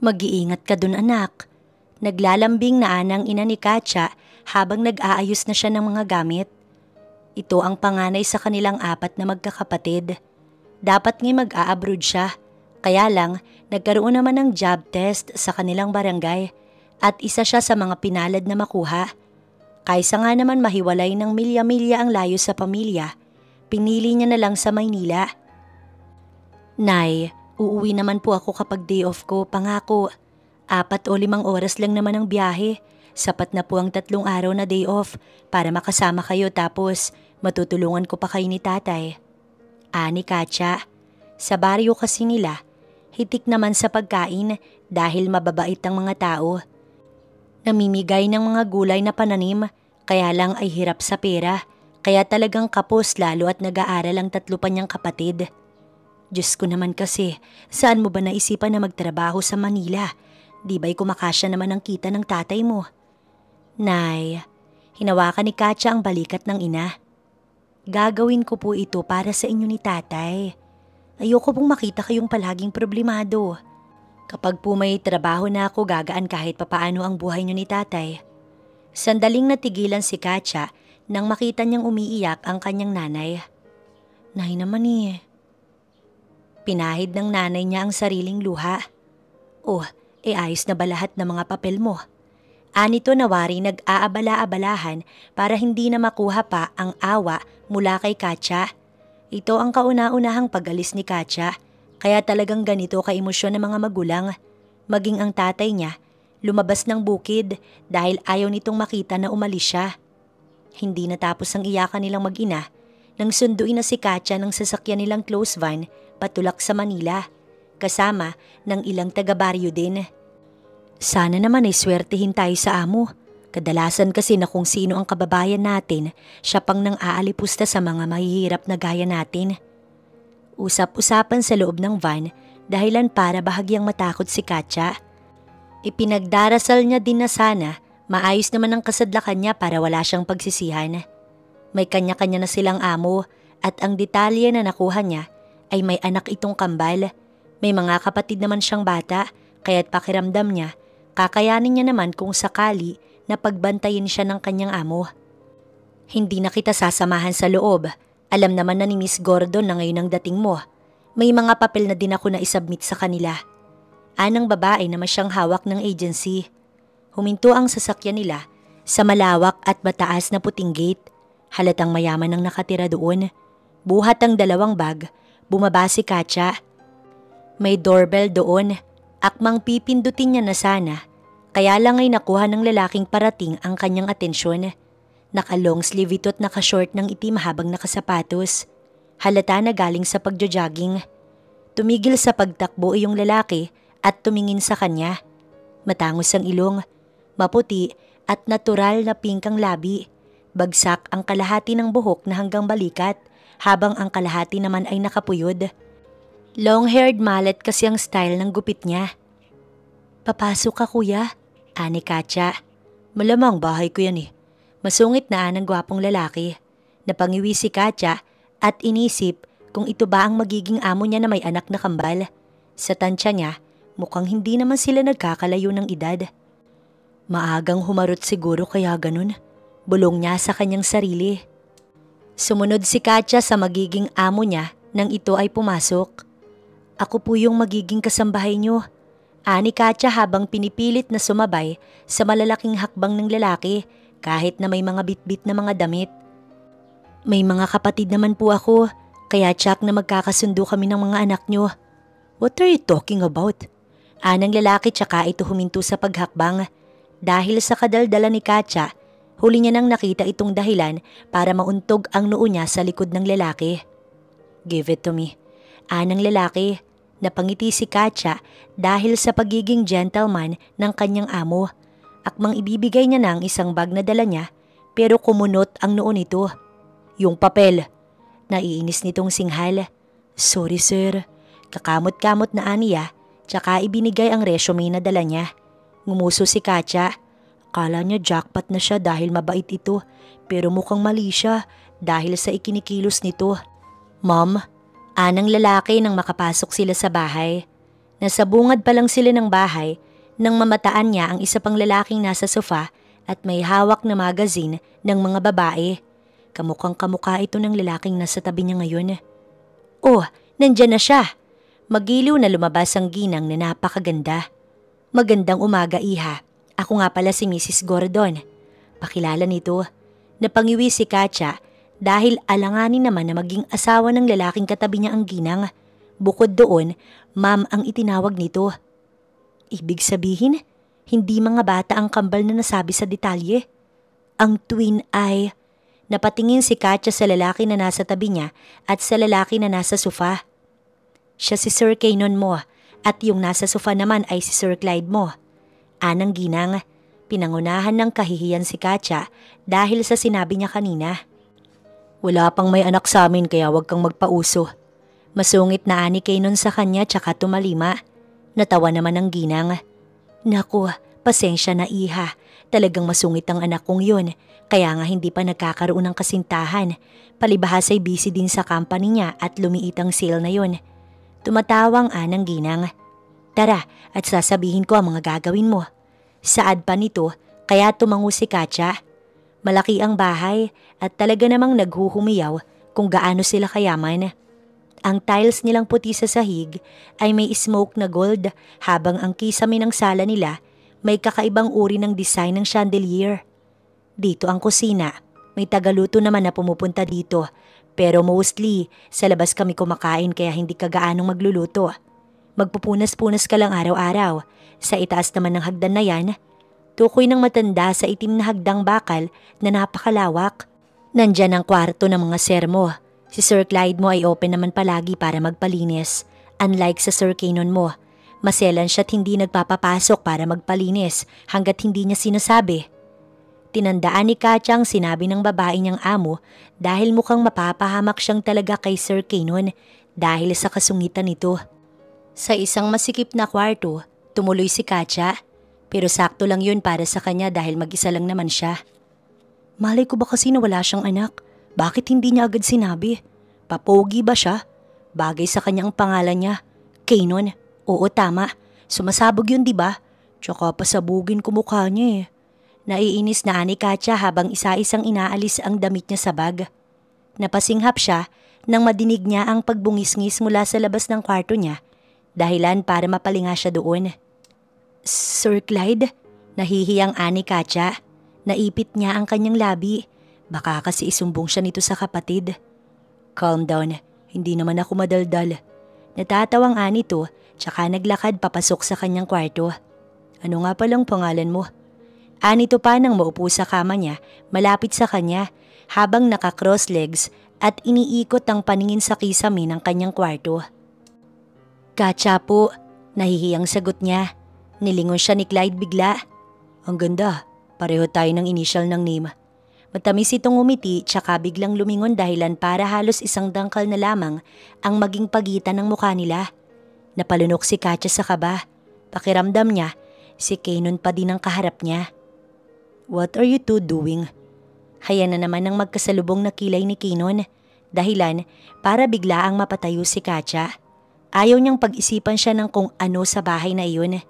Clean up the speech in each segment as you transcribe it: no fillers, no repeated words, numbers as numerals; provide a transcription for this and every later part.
Mag-iingat ka dun anak. Naglalambing na anang ina ni Katya habang nag-aayos na siya ng mga gamit. Ito ang panganay sa kanilang 4 na magkakapatid. Dapat nga mag-a-abroad siya. Kaya lang, nagkaroon naman ng job test sa kanilang barangay at isa siya sa mga pinalad na makuha. Kaysa nga naman mahiwalay ng milya-milya ang layo sa pamilya, pinili niya na lang sa Maynila. Nay, uuwi naman po ako kapag day off ko, pangako. 4 o 5 oras lang naman ang biyahe. Sapat na po ang 3 araw na day off para makasama kayo tapos matutulungan ko pa kayo ni tatay. Ani Katya, sa baryo kasi nila, hitik naman sa pagkain dahil mababait ang mga tao. Namimigay ng mga gulay na pananim kaya lang ay hirap sa pera kaya talagang kapos lalo at nag-aaral ang 3 pa niyang kapatid. Diyos ko naman kasi, saan mo ba naisipan na magtrabaho sa Manila? Di ba'y kumakasya naman ang kita ng tatay mo? Nay, hinawakan ni Katya ang balikat ng ina. Gagawin ko po ito para sa inyo ni tatay. Ayoko pong makita kayong palaging problemado. Kapag po may trabaho na ako, gagaan kahit papaano ang buhay niyo ni tatay. Sandaling natigilan si Katya nang makita niyang umiiyak ang kanyang nanay. Nay naman eh. Pinahid ng nanay niya ang sariling luha. Oh, ayos na ba lahat ng mga papel mo? Anito na wari nag-aabala-abalahan para hindi na makuha pa ang awa mula kay Katya. Ito ang kauna-unahang pag-alis ni Katya, kaya talagang ganito ka-emosyon ng mga magulang. Maging ang tatay niya, lumabas ng bukid dahil ayaw nitong makita na umalis siya. Hindi natapos ang iyakan nilang mag-ina nang sunduin na si Katya ng sasakyan nilang close van patulak sa Manila, kasama ng ilang taga-baryo din. Sana naman ay swertihin tayo sa amo. Kadalasan kasi na kung sino ang kababayan natin, siya pang nang aalipusta sa mga mahihirap na gaya natin. Usap-usapan sa loob ng van, dahilan para bahagyang matakot si Katya. Ipinagdarasal niya din na sana, maayos naman ang kasadlakan niya para wala siyang pagsisihan. May kanya-kanya na silang amo at ang detalye na nakuha niya ay may anak itong kambal. May mga kapatid naman siyang bata, kaya't pakiramdam niya, kakayanin niya naman kung sakali na pagbantayin siya ng kanyang amo. Hindi na kita sasamahan sa loob. Alam naman na ni Miss Gordon na ngayon ang dating mo. May mga papel na din ako na isubmit sa kanila. Anang babae na masyang hawak ng agency. Huminto ang sasakyan nila sa malawak at mataas na puting gate. Halatang mayaman ang nakatira doon. Buhat ang 2 bag. Bumaba si Katya. May doorbell doon. Akmang pipindutin niya na sana. Kaya lang ay nakuha ng lalaking parating ang kanyang atensyon. Naka-long sleeve ito at naka-short ng itim habang nakasapatos. Halata na galing sa pagjo-jogging. Tumigil sa pagtakbo yung lalaki at tumingin sa kanya. Matangos ang ilong, maputi at natural na pink ang labi. Bagsak ang kalahati ng buhok na hanggang balikat habang ang kalahati naman ay nakapuyod. Long-haired mallet kasi ang style ng gupit niya. Papasok ka kuya, ani Katya. Malamang bahay ko yan eh. Masungit na ng gwapong lalaki. Napangiwi si Katya at inisip kung ito ba ang magiging amo niya na may anak na kambal. Sa tansya niya, mukhang hindi naman sila nagkakalayo ng edad. Maagang humarot siguro kaya ganun. Bulong niya sa kanyang sarili. Sumunod si Katya sa magiging amo niya nang ito ay pumasok. Ako po yung magiging kasambahay niyo. Ani Katya habang pinipilit na sumabay sa malalaking hakbang ng lalaki kahit na may mga bitbit na mga damit. May mga kapatid naman po ako, kaya tsak na magkakasundo kami ng mga anak niyo. What are you talking about? Anang lalaki tsaka ito huminto sa paghakbang. Dahil sa kadaldala ni Katya, huli niya nang nakita itong dahilan para mauntog ang noo niya sa likod ng lalaki. Give it to me. Anang lalaki. Napangiti si Katya dahil sa pagiging gentleman ng kanyang amo. Akmang ibibigay niya na ang isang bag na dala niya pero kumunot ang noo nito. Yung papel. Naiinis nitong singhal. Sorry sir. Kakamot-kamot na aniya tsaka ibinigay ang resume na dala niya. Ngumuso si Katya. Kala niya jackpot na siya dahil mabait ito pero mukhang mali siya dahil sa ikinikilos nito. Mom, anang lalaki nang makapasok sila sa bahay. Nasa bungad pa lang sila ng bahay nang mamataan niya ang isa pang lalaking nasa sofa at may hawak na magazine ng mga babae. Kamukhang kamukha ito ng lalaking nasa tabi niya ngayon. Oh, nandyan na siya. Magiliw na lumabas ang ginang na napakaganda. Magandang umaga, iha. Ako nga pala si Mrs. Gordon. Pakilala nito. Napangiwi si Katya dahil alanganin naman na maging asawa ng lalaking katabi niya ang ginang. Bukod doon, ma'am ang itinawag nito. Ibig sabihin, hindi mga bata ang kambal na nasabi sa detalye. Ang twin ay... Napatingin si Katya sa lalaki na nasa tabi niya at sa lalaki na nasa sofa. Siya si Sir Kaynon mo at yung nasa sofa naman ay si Sir Clyde mo. Anang ginang, pinangunahan ng kahihiyan si Katya dahil sa sinabi niya kanina. Wala pang may anak sa amin kaya wag kang magpauso. Masungit na ani Kaynon sa kanya tsaka tumalima. Natawa naman ang ginang. Naku, pasensya na iha. Talagang masungit ang anak kong yun. Kaya nga hindi pa nagkakaroon ng kasintahan. Palibhas ay busy din sa company niya at lumiit ang sale na yun. Tumatawang anang ginang. Tara at sasabihin ko ang mga gagawin mo. Saad pa nito kaya tumango si Katya. Malaki ang bahay at talaga namang naghuhumiyaw kung gaano sila kayaman. Ang tiles nilang puti sa sahig ay may smoke na gold habang ang kisame ng sala nila may kakaibang uri ng design ng chandelier. Dito ang kusina. May tagaluto naman na pumupunta dito. Pero mostly, sa labas kami kumakain kaya hindi ka gaanong magluluto. Magpupunas-punas ka lang araw-araw. Sa itaas naman ng hagdan na yan, tukoy ng matanda sa itim na hagdang bakal na napakalawak. Nandyan ang kwarto ng mga sir mo. Si Sir Clyde mo ay open naman palagi para magpalinis. Unlike sa Sir Kaynon mo, maselan siya't hindi nagpapapasok para magpalinis hanggat hindi niya sinasabi. Tinandaan ni Katya ang sinabi ng babae niyang amo dahil mukhang mapapahamak siyang talaga kay Sir Kaynon dahil sa kasungitan nito. Sa isang masikip na kwarto, tumuloy si Katya pero sakto lang yun para sa kanya dahil mag-isa lang naman siya. Malay ko ba kasi na wala siyang anak? Bakit hindi niya agad sinabi? Papogi ba siya? Bagay sa kanya ang pangalan niya. Kaynon. Oo, tama. Sumasabog yun, di ba? Tsaka pasabugin ko mukha niya eh. Naiinis na ani Katya habang isa-isang inaalis ang damit niya sa bag. Napasinghap siya nang madinig niya ang pagbungis-ngis mula sa labas ng kwarto niya, dahilan para mapalinga siya doon. Sir Clyde? Nahihiyang ani Katya. Naipit niya ang kanyang labi. Baka kasi isumbong siya nito sa kapatid. Calm down, hindi naman ako madaldal. Natatawang ani to, tsaka naglakad papasok sa kanyang kwarto. Ano nga palang pangalan mo? Anito pa nang maupo sa kama niya malapit sa kanya habang naka-cross legs at iniikot ang paningin sa kisame ng kanyang kwarto. Katya po, nahihiyang sagot niya. Nilingon siya ni Clyde bigla. Ang ganda, pareho tayo ng initial ng name. Matamis itong umiti tsaka biglang lumingon dahilan para halos isang dangkal na lamang ang maging pagitan ng mukha nila. Napalunok si Katya sa kaba. Pakiramdam niya, si Kaynon pa din ang kaharap niya. What are you two doing? Haya na naman ang magkasalubong na kilay ni Kaynon. Dahilan para biglaang mapatayo si Katya. Ayaw niyang pag-isipan siya ng kung ano sa bahay na iyon.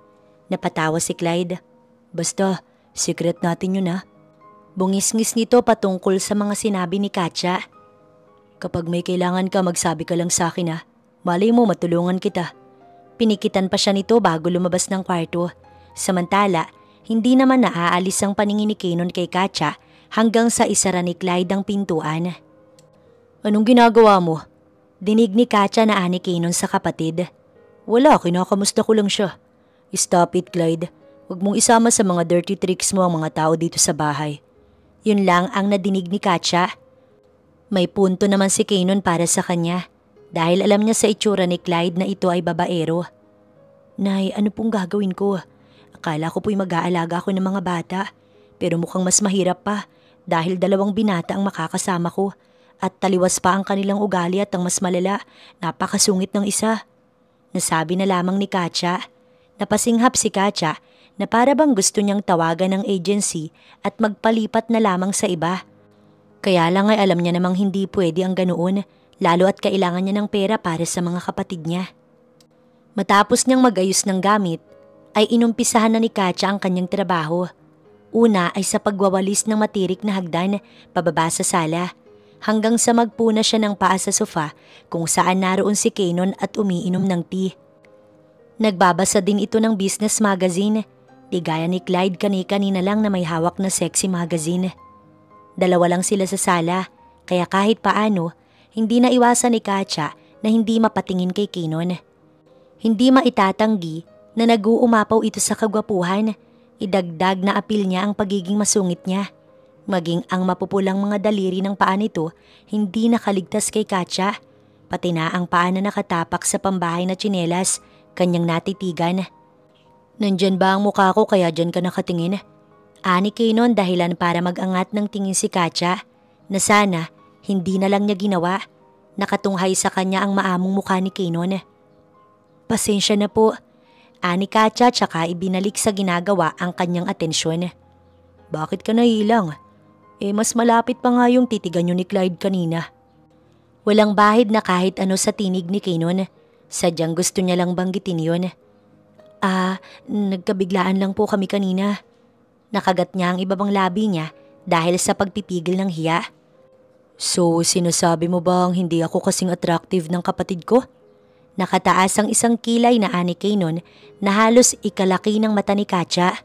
Napatawa si Clyde. Basta, secret natin yun ha. Bungis-ngis nito patungkol sa mga sinabi ni Katya. Kapag may kailangan ka magsabi ka lang sa akin ha. Malay mo matulungan kita. Pinikitan pa siya nito bago lumabas ng kwarto. Samantala, hindi naman naaalis ang paningin ni Kaynon kay Katya hanggang sa isara ni Clyde ang pintuan. Anong ginagawa mo? Dinig ni Katya na ani Kaynon sa kapatid. Wala, kinakamusta ko lang siya. Stop it, Clyde. Huwag mong isama sa mga dirty tricks mo ang mga tao dito sa bahay. Yun lang ang nadinig ni Katya. May punto naman si Kaynon para sa kanya dahil alam niya sa itsura ni Clyde na ito ay babaero. Nay, ano pong gagawin ko? Akala ko po'y mag-aalaga ako ng mga bata pero mukhang mas mahirap pa dahil 2 binata ang makakasama ko at taliwas pa ang kanilang ugali at ang mas malala, napakasungit ng isa. Nasabi na lamang ni Katya. Napasinghap si Katya na para bang gusto niyang tawagan ng agency at magpalipat na lamang sa iba. Kaya lang ay alam niya namang hindi pwede ang ganoon lalo at kailangan niya ng pera para sa mga kapatid niya. Matapos niyang mag-ayos ng gamit, ay inumpisahan na ni Katya ang kanyang trabaho. Una ay sa pagwawalis ng matirik na hagdan pababa sa sala, hanggang sa magpuna siya ng paa sa sofa kung saan naroon si Kanon at umiinom ng tea. Nagbabasa din ito ng business magazine, di gaya ni Clyde kani-kanina lang na may hawak na sexy magazine. Dalawa lang sila sa sala, kaya kahit paano, hindi na iwasan ni Katya na hindi mapatingin kay Kanon. Hindi maitatanggi na nag-uumapaw ito sa kagwapuhan, idagdag na apil niya ang pagiging masungit niya. Maging ang mapupulang mga daliri ng paa nito hindi nakaligtas kay Katya, pati na ang paa na nakatapak sa pambahay na tsinelas, kanyang natitigan. Nandyan ba ang mukha ko kaya dyan ka nakatingin? Ani Kanon dahilan para mag-angat ng tingin si Katya, na sana hindi na lang niya ginawa. Nakatunghay sa kanya ang maamong mukha ni Kanon. Pasensya na po, ani Katya tsaka ibinalik sa ginagawa ang kanyang atensyon. Bakit ka nahilang? Mas malapit pa nga yung titigan nyo ni Clyde kanina. Walang bahid na kahit ano sa tinig ni Kanon. Sadyang gusto niya lang banggitin yun. Nagkabiglaan lang po kami kanina. Nakagat niya ang ibabang labi niya dahil sa pagpipigil ng hiya. So, sinasabi mo bang hindi ako kasing attractive ng kapatid ko? Nakataas ang isang kilay na ani Kanon na halos ikalaki ng mata ni Katya.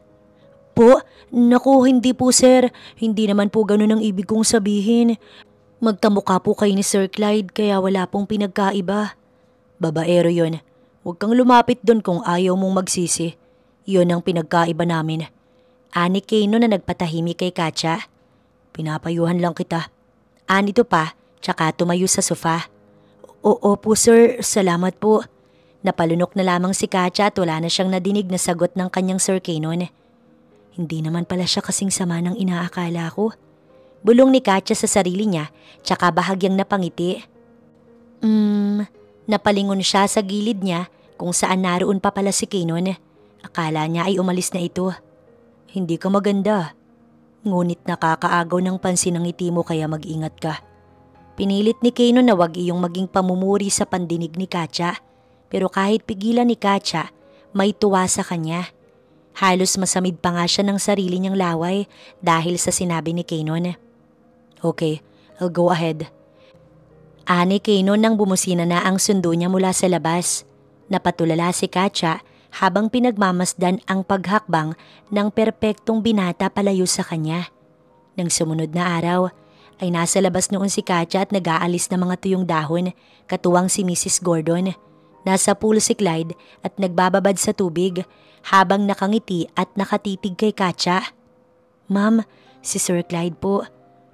Po, naku hindi po sir, hindi naman po ganun ang ibig kong sabihin. Magkamukha po kayo ni Sir Clyde kaya wala pong pinagkaiba. Babaero yun, huwag kang lumapit doon kung ayaw mong magsisi. Yun ang pinagkaiba namin. Ani Kanon na nagpatahimik kay Katya. Pinapayuhan lang kita. Anito pa, tsaka tumayo sa sofa. Oo po sir, salamat po. Napalunok na lamang si Katya at wala na siyang nadinig na sagot ng kanyang Sir Kanon. Hindi naman pala siya kasing sama ng inaakala ko. Bulong ni Katya sa sarili niya, tsaka bahagyang napangiti. Napalingon siya sa gilid niya kung saan naroon pa pala si Kanon. Akala niya ay umalis na ito. Hindi ka maganda. Ngunit nakakaagaw ng pansin ng ngiti mo kaya mag-ingat ka. Pinilit ni Kanon na wag iyong maging pamumuri sa pandinig ni Katya. Pero kahit pigilan ni Katya, may tuwa sa kanya. Halos masamid pa nga siya ng sarili niyang laway dahil sa sinabi ni Kanon. Okay, I'll go ahead. Ani Kanon nang bumusina na ang sundo niya mula sa labas. Napatulala si Katya habang pinagmamasdan ang paghakbang ng perpektong binata palayo sa kanya. Nang sumunod na araw, ay nasa labas noon si Katya at nag-aalis ng mga tuyong dahon, katuwang si Mrs. Gordon. Nasa pool si Clyde at nagbababad sa tubig habang nakangiti at nakatitig kay Katya. Ma'am, si Sir Clyde po.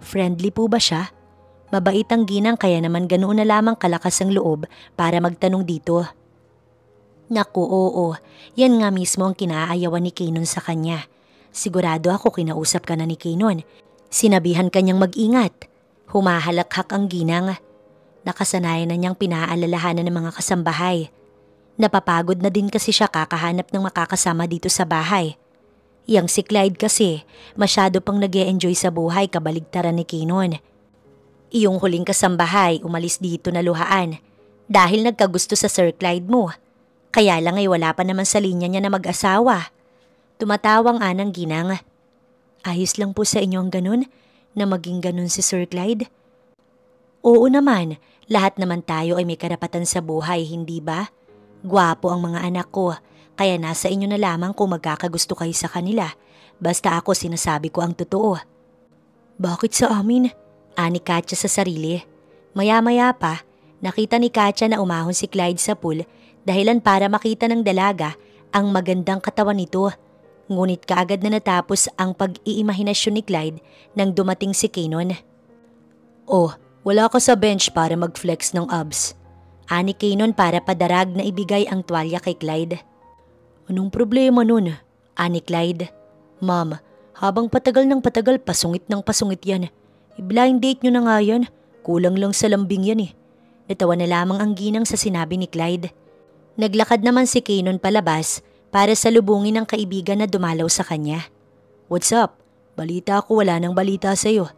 Friendly po ba siya? Mabait ang ginang kaya naman ganoon na lamang kalakas ang loob para magtanong dito. Naku oo, yan nga mismo ang kinaayawan ni Kanon sa kanya. Sigurado ako kinausap ka na ni Kanon. Sinabihan kanyang mag-ingat. Humahalakhak ang ginang. Nakasanayan na niyang pinaalalahanan ng mga kasambahay. Napapagod na din kasi siya kakahanap ng makakasama dito sa bahay. Yang si Clyde kasi, masyado pang nag-e-enjoy sa buhay kabaligtaran ni Kanon. Iyong huling kasambahay umalis dito na luhaan dahil nagkagusto sa Sir Clyde mo. Kaya lang ay wala pa naman sa linya niya na mag-asawa. Tumatawang anang ginang. Ayos lang po sa inyo ang ganun na maging ganun si Sir Clyde? Oo naman, lahat naman tayo ay may karapatan sa buhay, hindi ba? Gwapo ang mga anak ko, kaya nasa inyo na lamang kung magkakagusto kayo sa kanila. Basta ako sinasabi ko ang totoo. Bakit sa amin? Ani Katya sa sarili. Maya-maya pa, nakita ni Katya na umahon si Clyde sa pool dahilan para makita ng dalaga ang magandang katawan nito. Ngunit kaagad na natapos ang pag-iimahinasyon ni Clyde nang dumating si Kanon. Oh, wala ka sa bench para mag-flex ng abs. Ani Kanon para padarag na ibigay ang tuwalya kay Clyde. Anong problema nun? Ani Clyde. Ma'am, habang patagal ng patagal pasungit ng pasungit yan. I-blind date nyo na nga yan. Kulang lang sa lambing yan eh. Natawa na lamang ang ginang sa sinabi ni Clyde. Naglakad naman si Kanon palabas para salubungin ang kaibigan na dumalaw sa kanya. What's up? Balita ko wala nang balita sa'yo.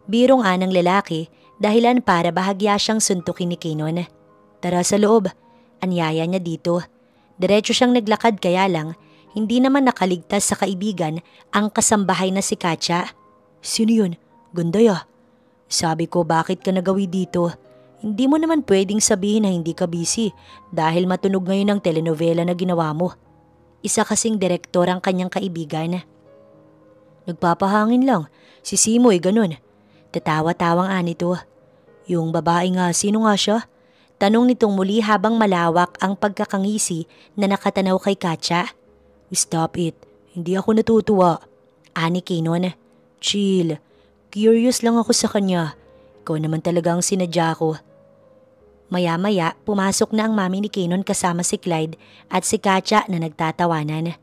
Birong anang lalaki dahilan para bahagya siyang suntukin ni Kanon. Tara sa loob. Anyaya niya dito. Diretso siyang naglakad kaya lang, hindi naman nakaligtas sa kaibigan ang kasambahay na si Katya. Sino yun? Ganda ya. Sabi ko bakit ka nagawi dito? Hindi mo naman pwedeng sabihin na hindi ka busy dahil matunog ngayon ang telenovela na ginawa mo. Isa kasing direktor ang kanyang kaibigan. Nagpapahangin lang, si Simoy ganun. Tatawa-tawang anito. Yung babae nga, sino nga siya? Tanong nitong muli habang malawak ang pagkakangisi na nakatanaw kay Katya. Stop it, hindi ako natutuwa. Ani Kinon. Chill, curious lang ako sa kanya. Ikaw naman talaga ang sinadya ko. Maya-maya, pumasok na ang mami ni Kinon kasama si Clyde at si Katya na nagtatawanan.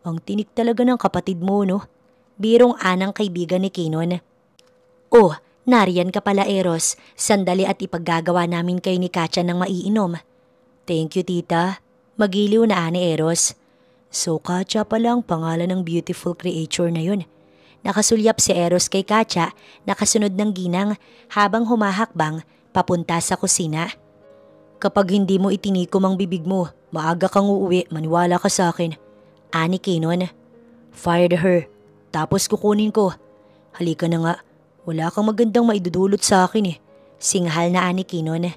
Ang tinik talaga ng kapatid mo, no? Birong anang kaibigan ni Kinon. Oh, nariyan ka pala Eros. Sandali at ipaggagawa namin kayo ni Katya ng maiinom. Thank you tita. Magiliw na ani Eros. So Katya pala ang pangalan ng beautiful creature na yun. Nakasulyap si Eros kay Katya, nakasunod ng ginang habang humahakbang papunta sa kusina. Kapag hindi mo itinikom ang bibig mo, maaga kang uuwi, maniwala ka sa akin. Ani Kinon. Fired her. Tapos kukunin ko. Halika na nga. Wala kang magandang maidudulot sa akin eh. Singhal na ani Kinon.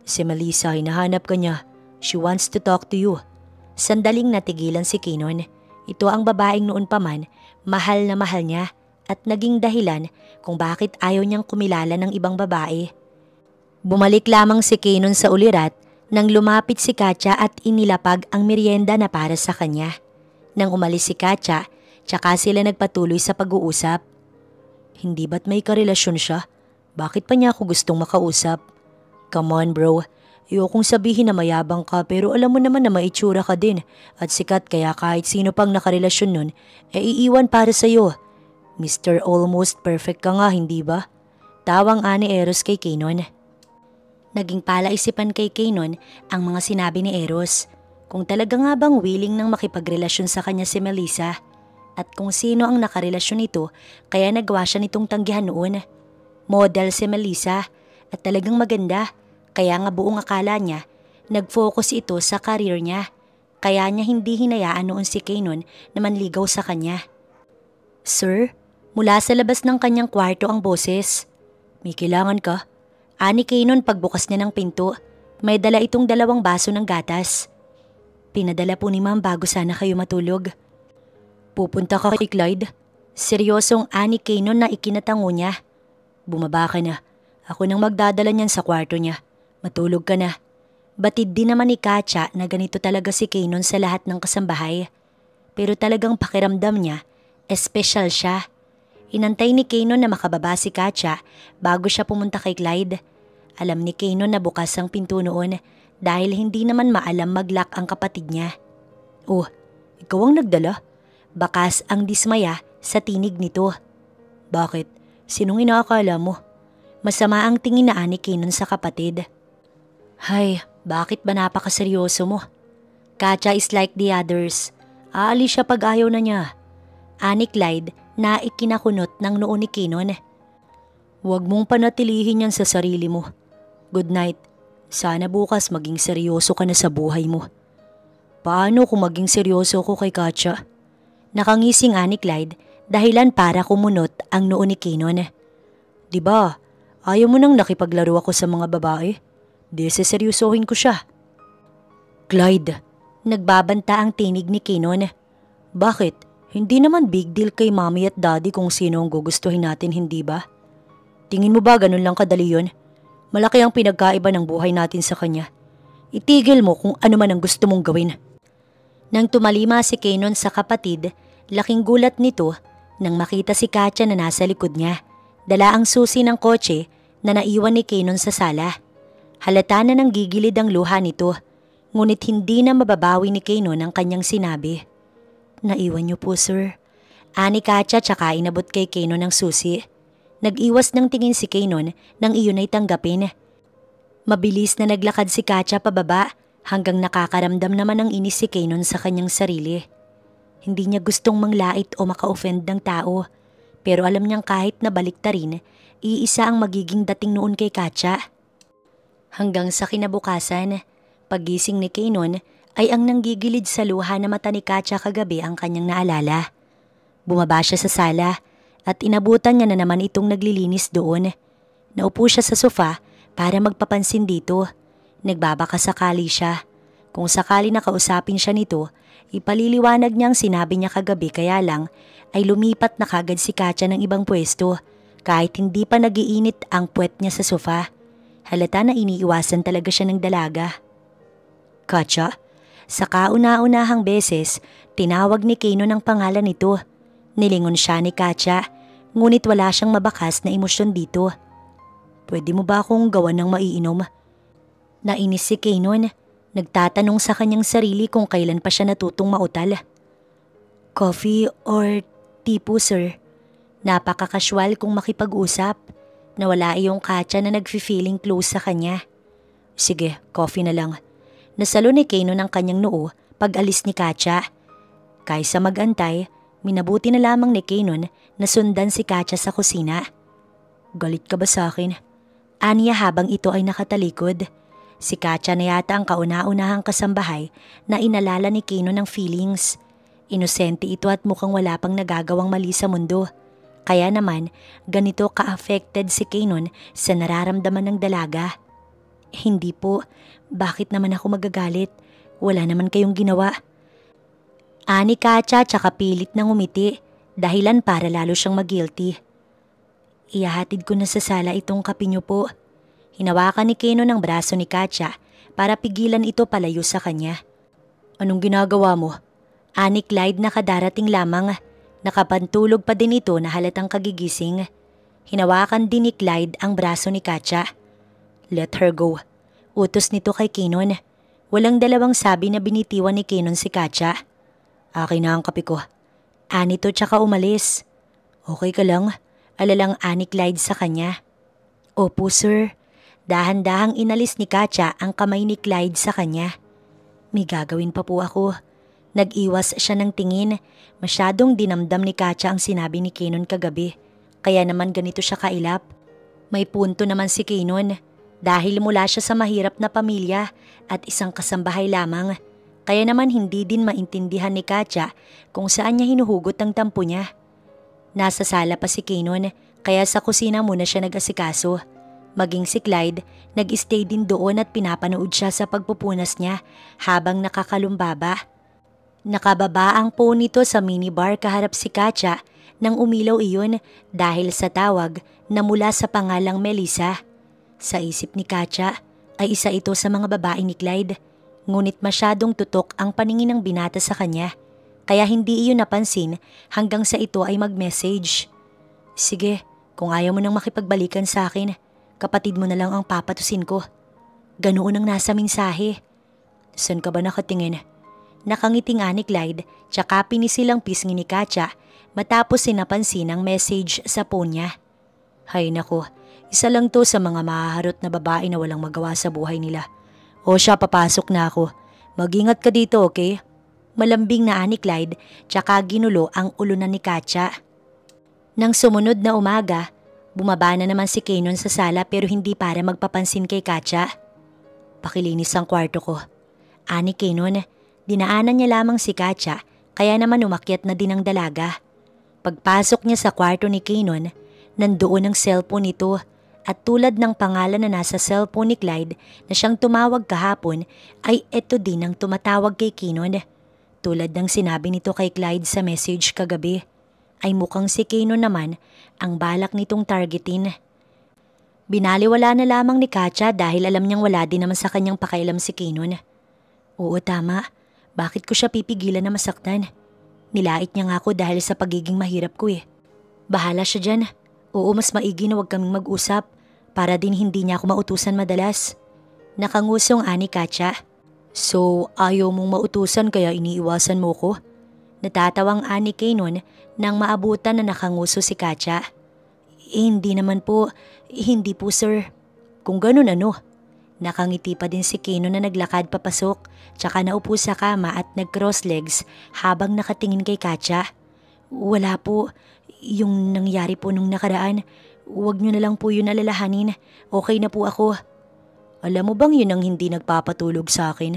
Si Melissa, hinahanap ka niya. She wants to talk to you. Sandaling natigilan si Kinon. Ito ang babaeng noon pa man, mahal na mahal niya at naging dahilan kung bakit ayaw niyang kumilala ng ibang babae. Bumalik lamang si Kinon sa ulirat nang lumapit si Katya at inilapag ang merienda na para sa kanya. Nang umalis si Katya, tsaka sila nagpatuloy sa pag-uusap. Hindi ba't may karelasyon siya? Bakit pa niya ako gustong makausap? Come on bro, ayokong sabihin na mayabang ka pero alam mo naman na maitsura ka din at sikat kaya kahit sino pang nakarelasyon nun, iiwan para sa'yo. Mr. Almost Perfect ka nga, hindi ba? Tawang ani Eros kay Kinon. Naging palaisipan kay Kinon ang mga sinabi ni Eros. Kung talaga nga bang willing nang makipagrelasyon sa kanya si Melissa at kung sino ang nakarelasyon nito kaya nagawa siya nitong tanggihan noon. Model si Melissa at talagang maganda kaya nga buong akala niya nag-focus ito sa career niya kaya niya hindi hinayaan noon si Kinon na manligaw sa kanya. Sir, mula sa labas ng kanyang kwarto ang boses. May kailangan ka? Ani Kinon pagbukas niya ng pinto. May dala itong 2 baso ng gatas. Pinadala po ni ma'am bago sana kayo matulog. Pupunta ka kay Clyde? Seryosong ani Kinon na ikinatango niya. Bumaba ka na. Ako nang magdadala niyan sa kwarto niya. Matulog ka na. Batid din naman ni Katya na ganito talaga si Kinon sa lahat ng kasambahay. Pero talagang pakiramdam niya, espesyal siya. Inantay ni Kinon na makababa si Katya bago siya pumunta kay Clyde. Alam ni Kinon na bukas ang pinto noon dahil hindi naman maalam mag-lock ang kapatid niya. Oh, ikaw ang nagdala? Bakas ang dismaya sa tinig nito. Bakit? Sinong inaakala mo? Masama ang tingin na ani Kinon sa kapatid. Hay, bakit ba napakaseryoso mo? Katya is like the others. Aalis siya pag ayaw na niya. Ani Clyde na ikinakunot ng noo ni Kinon. Huwag mong panatilihin yan sa sarili mo. Good night. Sana bukas maging seryoso ka na sa buhay mo. Paano kung maging seryoso ko kay Katya? Nakangising ani Clyde dahilan para kumunot ang noo ni Kinon. Diba, ayaw mo nang nakipaglaro ako sa mga babae? Di seseryosohin ko siya. Clyde, nagbabanta ang tinig ni Kinon. Bakit? Hindi naman big deal kay mommy at daddy kung sino ang gugustuhin natin, hindi ba? Tingin mo ba ganun lang kadali yun? Malaki ang pinagkaiba ng buhay natin sa kanya. Itigil mo kung ano man ang gusto mong gawin. Nang tumalima si Kinon sa kapatid, laking gulat nito nang makita si Katya na nasa likod niya. Dala ang susi ng kotse na naiwan ni Kinon sa sala. Halata na nang gigilid ang luha nito, ngunit hindi na mababawi ni Kinon ang kanyang sinabi. Naiwan niyo po, sir. Ani Katya tsaka inabot kay Kinon ang susi. Nag-iwas ng tingin si Kinon nang iyon ay tanggapin. Mabilis na naglakad si Katya pababa hanggang nakakaramdam naman ng inis si Kinon sa kanyang sarili. Hindi niya gustong manglait o maka-offend ng tao, pero alam niyang kahit na baliktarin, iisa ang magiging dating noon kay Katya. Hanggang sa kinabukasan, pagising ni Kinon ay ang nanggigilid sa luha na mata ni Katya kagabi ang kanyang naalala. Bumaba siya sa sala at inabutan niya na naman itong naglilinis doon. Naupo siya sa sofa para magpapansin dito. Nagbabaka sakali siya. Kung sakali nakausapin siya nito, ipaliliwanag niyang sinabi niya kagabi kaya lang ay lumipat na kagad si Katya ng ibang pwesto kahit hindi pa nagiinit ang puwet niya sa sofa. Halata na iniiwasan talaga siya ng dalaga. Katya? Sa kauna-unahang beses, tinawag ni Keno ng pangalan nito. Nilingon siya ni Katya, ngunit wala siyang mabakas na emosyon dito. Pwede mo ba akong gawan ng maiinom? Nainis si Kenon. Nagtatanong sa kanyang sarili kung kailan pa siya natutong mautal. Coffee or tea po, sir? Napaka-casual kung makipag-usap. Nawala iyong Katya na nag-feeling close sa kanya. Sige, coffee na lang. Nasalo ni Kenon ang kanyang noo pag alis ni Katya. Kaysa mag-antay, minabuti na lamang ni Kenon na sundan si Katya sa kusina. Galit ka ba sa akin? Aniya habang ito ay nakatalikod. Si Katya na yata ang kauna-unahang kasambahay na inalala ni Kenon ng feelings. Inosente ito at mukhang wala pang nagagawang mali sa mundo. Kaya naman, ganito ka-affected si Kenon sa nararamdaman ng dalaga. Hindi po. Bakit naman ako magagalit? Wala naman kayong ginawa. Ani Katya tsaka pilit nang umiti, dahilan para lalo siyang mag-guilty. Ihahatid ko na sa sala itong kape niyo po. Hinawakan ni Kenon ang braso ni Katya para pigilan ito palayo sa kanya. Anong ginagawa mo? Ani Clyde na kadarating lamang. Nakapantulog pa din ito na halatang kagigising. Hinawakan din ni Clyde ang braso ni Katya. Let her go. Utos nito kay Kenon. Walang dalawang sabi na binitiwan ni Kenon si Katya. Akin na ang kape ko. Anito tsaka umalis. Okay ka lang? Alalang ani Clyde sa kanya. Opo sir. Dahan-dahang inalis ni Katya ang kamay ni Clyde sa kanya. May gagawin pa po ako. Nag-iwas siya ng tingin. Masyadong dinamdam ni Katya ang sinabi ni Kenon kagabi. Kaya naman ganito siya kailap. May punto naman si Kenon. Dahil mula siya sa mahirap na pamilya at isang kasambahay lamang, kaya naman hindi din maintindihan ni Katya kung saan niya hinuhugot ang tampo niya. Nasa sala pa si Kenon kaya sa kusina muna siya nag-asikaso. Maging si Clyde, nag-stay din doon at pinapanood siya sa pagpupunas niya habang nakakalumbaba. Nakababa ang po nito sa minibar kaharap si Katya nang umilaw iyon dahil sa tawag na mula sa pangalang Melissa. Sa isip ni Katya ay isa ito sa mga babae ni Clyde, ngunit masyadong tutok ang paningin ng binata sa kanya, kaya hindi iyon napansin hanggang sa ito ay mag-message. Sige, kung ayaw mo nang makipagbalikan sa akin, kapatid mo na lang ang papatusin ko. Ganoon ang nasa mensahe. Saan ka ba nakatingin? Nakangiti nga ni Clyde, tsaka pinisilang pisngi ni Katya matapos sinapansin ang message sa phone niya. Hay nako. Isa lang to sa mga mahaharot na babae na walang magawa sa buhay nila. O siya, papasok na ako. Mag-ingat ka dito, okay? Malambing na ani Clyde, tsaka ginulo ang ulo na ni Katya. Nang sumunod na umaga, bumaba na naman si Kenon sa sala pero hindi para magpapansin kay Katya. Pakilinis ang kwarto ko. Ani Kenon, dinaanan niya lamang si Katya kaya naman umakyat na din ang dalaga. Pagpasok niya sa kwarto ni Kenon, nandoon ang cellphone nito. At tulad ng pangalan na nasa cellphone ni Clyde na siyang tumawag kahapon ay eto din ang tumatawag kay Kenon. Tulad ng sinabi nito kay Clyde sa message kagabi, ay mukhang si Kenon naman ang balak nitong targetin. Binaliwala na lamang ni Katya dahil alam niyang wala din naman sa kanyang pakialam si Kenon. Oo tama, bakit ko siya pipigilan na masaktan? Nilait niya nga ako dahil sa pagiging mahirap ko eh. Bahala siya dyan. Oo, mas maigi na huwag kaming mag-usap. Para din hindi niya ako mautusan madalas. Nakangusong ani Katya. So, ayaw mong mautusan kaya iniiwasan mo ko? Natatawang ani Kenon nang maabutan na nakanguso si Katya. Hindi naman po. Hindi po sir. Kung ganun ano? Nakangiti pa din si Kenon na naglakad papasok tsaka naupo sa kama at nag-cross legs habang nakatingin kay Katya. Wala po. Yung nangyari po nung nakaraan. Huwag niyo na lang po yun alalahanin. Okay na po ako. Alam mo bang yun ang hindi nagpapatulog sa akin?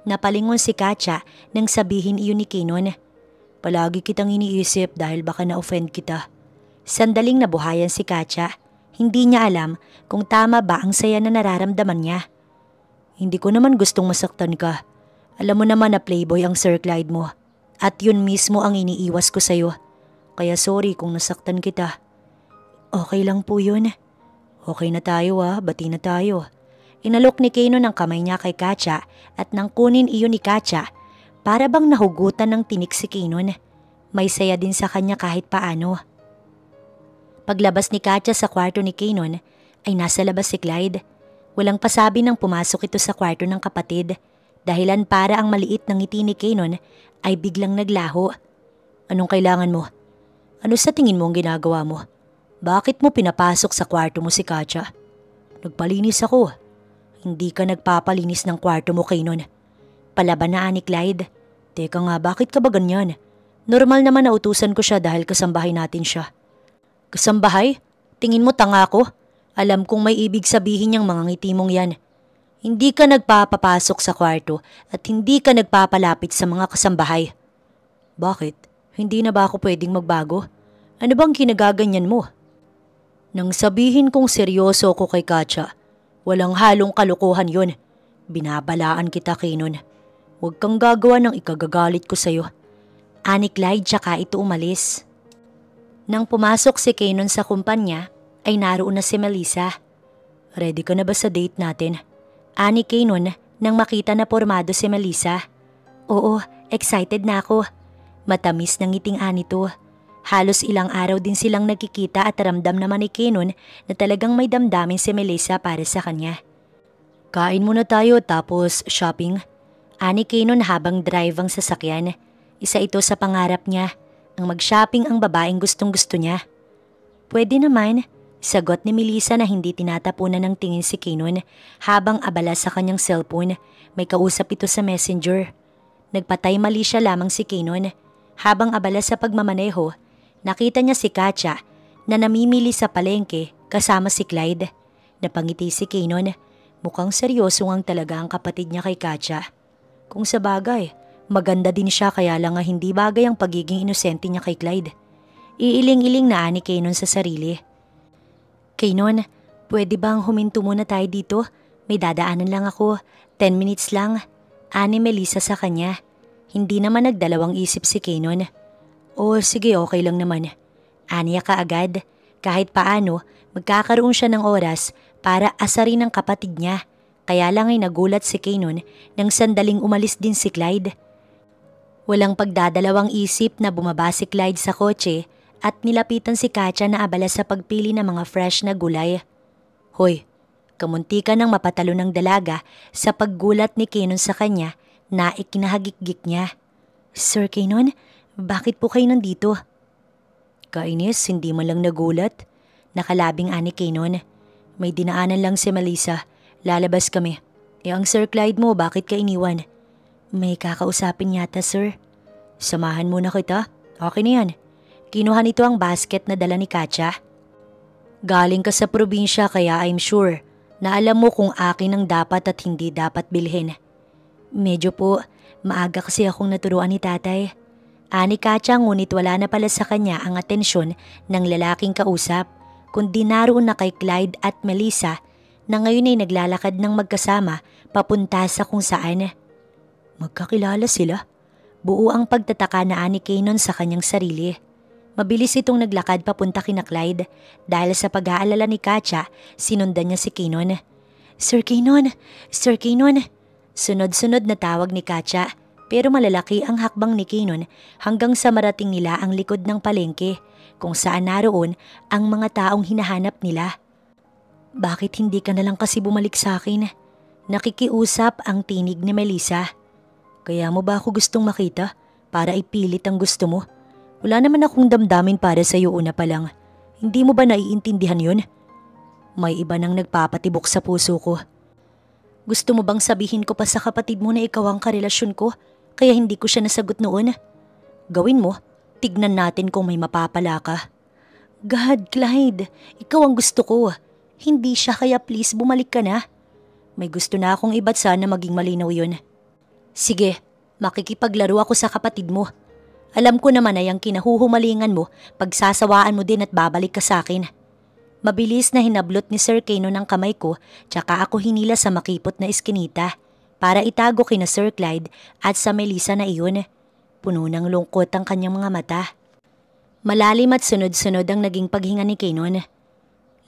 Napalingon si Katya nang sabihin iyon ni Kinon. Palagi kitang iniisip dahil baka na-offend kita. Sandaling nabuhayan si Katya. Hindi niya alam kung tama ba ang saya na nararamdaman niya. Hindi ko naman gustong masaktan ka. Alam mo naman na playboy ang Sir Clyde mo. At yun mismo ang iniiwas ko sa'yo. Kaya sorry kung nasaktan kita. Okay lang po yun. Okay na tayo bati na tayo. Inalok ni Kinon ang kamay niya kay Katya at nang kunin iyon ni Katya, para bang nahugutan ng tinik si Kinon. May saya din sa kanya kahit paano. Paglabas ni Katya sa kwarto ni Kinon, ay nasa labas si Clyde. Walang pasabi nang pumasok ito sa kwarto ng kapatid, dahilan para ang maliit ng ngiti ni Kinon ay biglang naglaho. Anong kailangan mo? Ano sa tingin mo ang ginagawa mo? Bakit mo pinapasok sa kwarto mo si Katya? Nagpalinis ako. Hindi ka nagpapalinis ng kwarto mo, Kinon. Palabanaan ni Clyde. Teka nga, bakit ka ba ganyan? Normal naman na utusan ko siya dahil kasambahay natin siya. Kasambahay? Tingin mo tanga ko? Alam kong may ibig sabihin niyang mga ngiti mong yan. Hindi ka nagpapapasok sa kwarto at hindi ka nagpapalapit sa mga kasambahay. Bakit? Hindi na ba ako pwedeng magbago? Ano bang kinagaganyan mo? Nang sabihin kong seryoso ko kay Katya, walang halong kalokohan yon. Binabalaan kita, Kinon. Huwag kang gagawa ng ikagagalit ko sa'yo. Ani Clyde, tsaka ito umalis. Nang pumasok si Kinon sa kumpanya, ay naroon na si Melissa. Ready ka na ba sa date natin? Ani Kinon nang makita na pormado si Melissa. Oo, excited na ako. Matamis ng ngiting ani to. Halos ilang araw din silang nagkikita at ramdam naman ni Kinon na talagang may damdamin si Melissa para sa kanya. Kain muna tayo tapos shopping. Ani Kinon habang drive ang sasakyan. Isa ito sa pangarap niya, ang mag-shopping ang babaeng gustong-gusto niya. Pwede naman, sagot ni Melissa na hindi tinatapunan ng tingin si Kinon habang abala sa kanyang cellphone. May kausap ito sa messenger. Nagpatay mali siya lamang si Kinon. Habang abala sa pagmamaneho, nakita niya si Katya na namimili sa palengke kasama si Clyde. Napangiti si Kinon. Mukhang seryoso ang talaga ang kapatid niya kay Katya. Kung sa bagay, maganda din siya kaya lang nga hindi bagay ang pagiging inosente niya kay Clyde. Iiling-iling na ani Kinon sa sarili. Kinon, pwede bang huminto muna tayo dito? May dadaanan lang ako. 10 minutes lang. Ani Melissa sa kanya. Hindi naman nagdalawang isip si Kinon. O sige, okay lang naman. Aniya ka agad. Kahit paano, magkakaroon siya ng oras para asarin ang kapatid niya. Kaya lang ay nagulat si Kinon nang sandaling umalis din si Clyde. Walang pagdadalawang isip na bumaba si Clyde sa kotse at nilapitan si Katya na abala sa pagpili ng mga fresh na gulay. Hoy, kamunti ka nang mapatalo ng dalaga sa paggulat ni Kinon sa kanya na ikinahagikgik niya. Sir Kinon, bakit po kayo nandito? Kainis, hindi man lang nagulat. Nakalabing ani Kinon. May dinaanan lang si Melissa. Lalabas kami. Ang Sir Clyde mo, bakit ka iniwan? May kakausapin yata, sir. Samahan muna kita. Okay na yan. Kinuha nito ang basket na dala ni Katya. Galing ka sa probinsya kaya I'm sure na alam mo kung akin ang dapat at hindi dapat bilhin. Medyo po, maaga kasi akong naturuan ni tatay. Ani Katya ngunit wala na pala sa kanya ang atensyon ng lalaking kausap, kundi naroon na kay Clyde at Melissa na ngayon ay naglalakad ng magkasama papunta sa kung saan. Magkakilala sila. Buo ang pagtataka na ani Kinon sa kanyang sarili. Mabilis itong naglakad papunta kina Clyde dahil sa pag-aalala ni Katya, sinundan niya si Kinon. Sir Kinon! Sir Kinon! Sunod-sunod na tawag ni Katya pero malalaki ang hakbang ni Kinon hanggang sa marating nila ang likod ng palengke kung saan naroon ang mga taong hinahanap nila. Bakit hindi ka na lang kasi bumalik sa akin? Nakikiusap ang tinig ni Melissa. Kaya mo ba ako gustong makita para ipilit ang gusto mo? Wala naman akong damdamin para sa iyo una pa lang. Hindi mo ba naiintindihan yun? May iba nang nagpapatibok sa puso ko. Gusto mo bang sabihin ko pa sa kapatid mo na ikaw ang karelasyon ko kaya hindi ko siya nasagot noon? Gawin mo, tignan natin kung may mapapala ka. God, Clyde, ikaw ang gusto ko. Hindi siya kaya please bumalik ka na. May gusto na akong iba't sana maging malinaw yun. Sige, makikipaglaro ako sa kapatid mo. Alam ko naman ay ang kinahuhumalingan mo, pagsasawaan mo din at babalik ka sa akin. Mabilis na hinablot ni Sir Kano ng kamay ko tsaka ako hinila sa makipot na iskinita para itago kina Sir Clyde at sa Melissa na iyon. Puno ng lungkot ang kanyang mga mata. Malalim at sunod-sunod ang naging paghinga ni Kanon.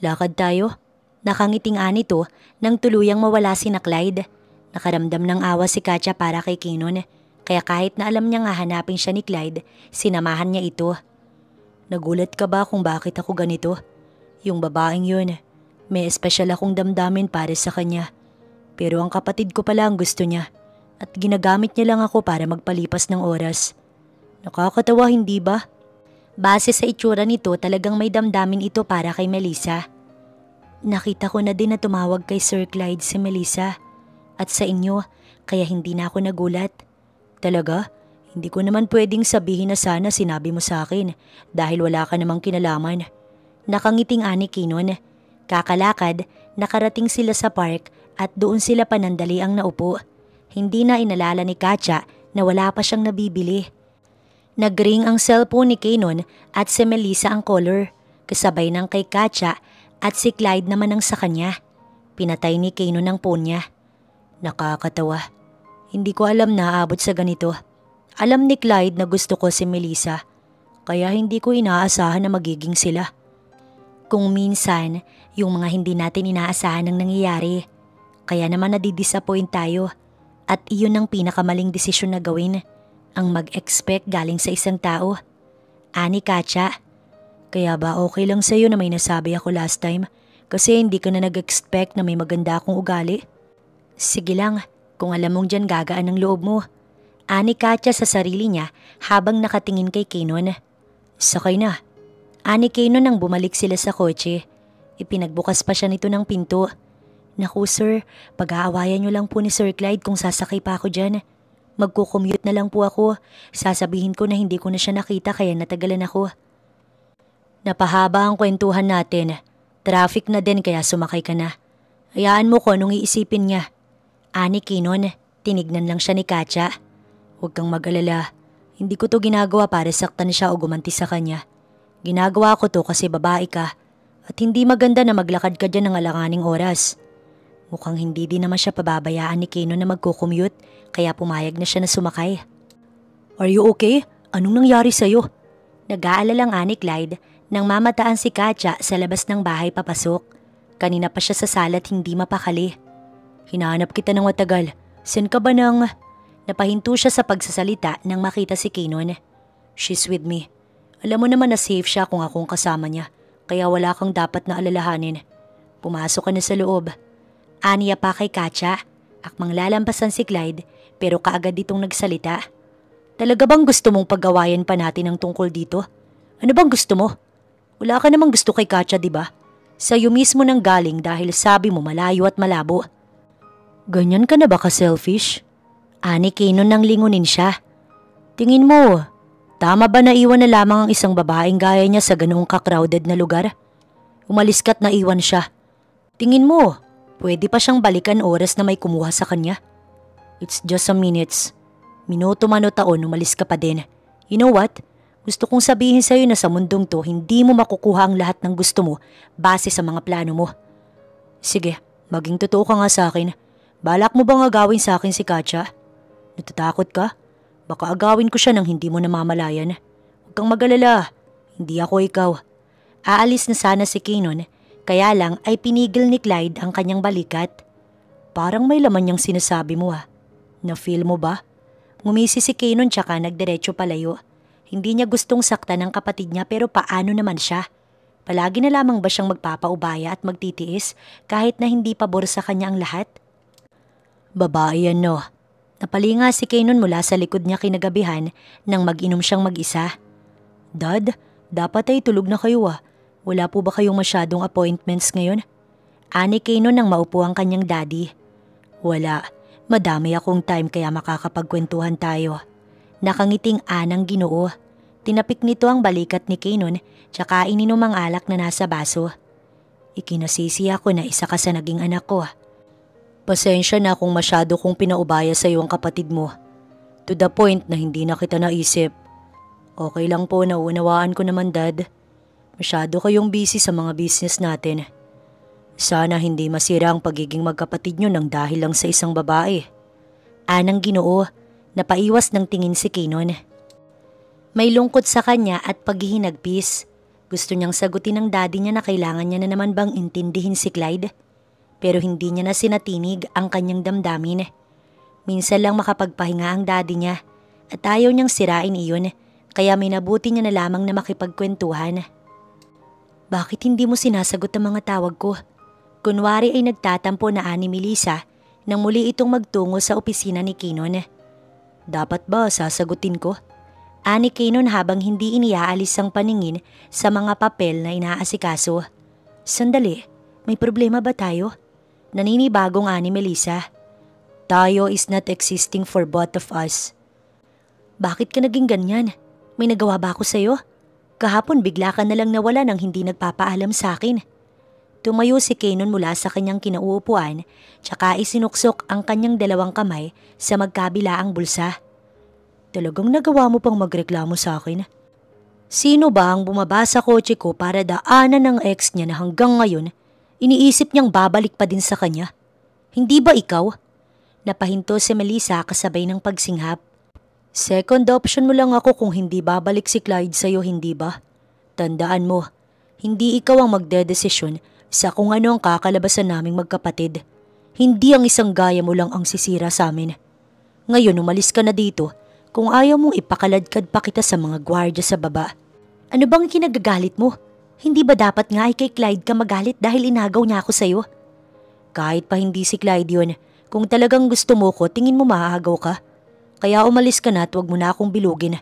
Lakad tayo. Nakangiting nito nang tuluyang mawala si na Clyde. Nakaramdam ng awa si Katya para kay Kanon, kaya kahit na alam niya nga hanapin siya ni Clyde, sinamahan niya ito. Nagulat ka ba kung bakit ako ganito? Yung babaeng yun, may espesyal akong damdamin para sa kanya. Pero ang kapatid ko pala ang gusto niya at ginagamit niya lang ako para magpalipas ng oras. Nakakatawa, hindi ba? Base sa itsura nito, talagang may damdamin ito para kay Melissa. Nakita ko na din na tumawag kay Sir Clyde si Melissa at sa inyo, kaya hindi na ako nagulat. Talaga? Hindi ko naman pwedeng sabihin na sana sinabi mo sa akin dahil wala ka namang kinalaman. Nakangiting ani Kanon. Kakalakad, nakarating sila sa park at doon sila panandali ang naupo. Hindi na inalala ni Katya na wala pa siyang nabibili. Nagring ang cellphone ni Kanon at si Melissa ang caller, kasabay ng kay Katya at si Clyde naman ang sa kanya. Pinatay ni Kanon ang phone niya. Nakakatawa. Hindi ko alam na aabot sa ganito. Alam ni Clyde na gusto ko si Melissa, kaya hindi ko inaasahan na magiging sila. Kung minsan, yung mga hindi natin inaasahan ang nangyayari. Kaya naman nadidisappoint tayo at iyon ang pinakamaling desisyon na gawin, ang mag-expect galing sa isang tao. Ani Katya, kaya ba okay lang sa'yo na may nasabi ako last time kasi hindi ka na nag-expect na may maganda akong ugali? Sige lang, kung alam mong dyan gagaan ang loob mo. Ani Katya sa sarili niya habang nakatingin kay Kanon. Sakay na. Ani Kanon nang bumalik sila sa kotse. Ipinagbukas pa siya nito ng pinto. Naku sir, pag-aawayan niyo lang po ni Sir Clyde kung sasakay pa ako dyan. Magkukommute na lang po ako. Sasabihin ko na hindi ko na siya nakita kaya natagalan ako. Napahaba ang kwentuhan natin. Traffic na din kaya sumakay ka na. Hayaan mo ko anong iisipin niya. Ani Kanon, tinignan lang siya ni Katya. Huwag kang mag-alala. Hindi ko to ginagawa para saktan siya o gumanti sa kanya. Ginagawa ko to kasi babae ka at hindi maganda na maglakad ka dyan ng alanganing oras. Mukhang hindi din naman siya pababayaan ni Kanon na magkukommute kaya pumayag na siya na sumakay. Are you okay? Anong nangyari sa'yo? Nag-aalalang ani Clyde nang mamataan si Katya sa labas ng bahay papasok. Kanina pa siya sa sala at hindi mapakali. Hinahanap kita ng matagal. Sen ka ba nang... Napahinto siya sa pagsasalita nang makita si Kanon. She's with me. Alam mo naman na safe siya kung akong kasama niya, kaya wala kang dapat na alalahanin. Pumasok ka na sa loob. Aniya pa kay Katya, akmang lalampasan si Clyde pero kaagad ditong nagsalita. Talaga bang gusto mong paggawayan pa natin ang tungkol dito? Ano bang gusto mo? Wala ka namang gusto kay Katya, di ba? Sa'yo mismo nang galing dahil sabi mo malayo at malabo. Ganyan ka na ba ka-selfish? Ani Kanon nang lingunin siya. Tingin mo, tama ba na iwan na lamang ang isang babaeng gaya niya sa ganoong ka-crowded na lugar? Umalis ka't naiwan siya. Tingin mo, pwede pa siyang balikan oras na may kumuha sa kanya? It's just some minutes. Minuto man o taon, umalis ka pa din. You know what? Gusto kong sabihin sa'yo na sa mundong to, hindi mo makukuha ang lahat ng gusto mo base sa mga plano mo. Sige, maging totoo ka nga sa akin. Balak mo bang agawin sa akin si Katya? Natatakot ka? Baka agawin ko siya nang hindi mo namamalayan. Huwag kang mag-alala. Hindi ako ikaw. Aalis na sana si Kanon, kaya lang ay pinigil ni Clyde ang kanyang balikat. Parang may laman niyang sinasabi mo ah. Na-feel mo ba? Ngumisi si Kanon tsaka nagdiretso palayo. Hindi niya gustong saktan ng kapatid niya pero paano naman siya? Palagi na lamang ba siyang magpapaubaya at magtitiis kahit na hindi pabor sa kanya ang lahat? Babae yan no. Napalinga si Kanon mula sa likod niya kinagabihan nang mag-inom siyang mag-isa. Dad, dapat ay tulog na kayo ah. Wala po ba kayong masyadong appointments ngayon? Ani Kanon nang maupo ang kanyang daddy. Wala, madami akong time kaya makakapagkwentuhan tayo. Nakangiting anang Ginoo. Tinapik nito ang balikat ni Kanon tsaka ininom ang alak na nasa baso. Ikinasisi ako na isa ka sa naging anak ko. Pasensya na kung masyado kong pinaubaya sa iyo ang kapatid mo. To the point na hindi na kita naisip. Okay lang po, nauunawaan ko naman Dad. Masyado kayong busy sa mga business natin. Sana hindi masira ang pagiging magkapatid nyo nang dahil lang sa isang babae. Anang Ginoo, napaiwas ng tingin si Keenon. May lungkot sa kanya at paghihinagpis. Gusto niyang sagutin ng daddy niya na kailangan niya na naman bang intindihin si Clyde. Pero hindi niya na sinatinig ang kanyang damdamin. Minsan lang makapagpahinga ang daddy niya at ayaw niyang sirain iyon, kaya may nabuti niya na lamang na makipagkwentuhan. Bakit hindi mo sinasagot ang mga tawag ko? Kunwari ay nagtatampo na ani Melissa nang muli itong magtungo sa opisina ni Keenon. Dapat ba sasagutin ko? Ani Keenon habang hindi iniaalis ang paningin sa mga papel na inaasikaso. Sandali, may problema ba tayo? Naninibagong ani Melissa. Tayo is not existing for both of us. Bakit ka naging ganyan? May nagawa ba ako sa'yo? Kahapon bigla ka na lang nawala nang hindi nagpapaalam sa akin. Tumayo si Keenon mula sa kanyang kinauupuan, tsaka isinuksok ang kanyang dalawang kamay sa magkabilaang bulsa. Talagang nagawa mo pang magreklamo sa akin? Sino ba ang bumaba sa kotse ko para daanan ng ex niya na hanggang ngayon iniisip niyang babalik pa din sa kanya? Hindi ba ikaw? Napahinto si Melissa kasabay ng pagsinghap. Second option mo lang ako kung hindi babalik si Clyde sa'yo, hindi ba? Tandaan mo, hindi ikaw ang magdedesisyon sa kung ano ang kakalabasan naming magkapatid. Hindi ang isang gaya mo lang ang sisira sa amin. Ngayon umalis ka na dito kung ayaw mong ipakaladkad pa kita sa mga gwardya sa baba. Ano bang kinagagalit mo? Hindi ba dapat nga ay kay Clyde ka magalit dahil inagaw niya ako sa'yo? Kahit pa hindi si Clyde yun, kung talagang gusto mo ko, tingin mo maahagaw ka. Kaya umalis ka na at huwag mo na akong bilugin.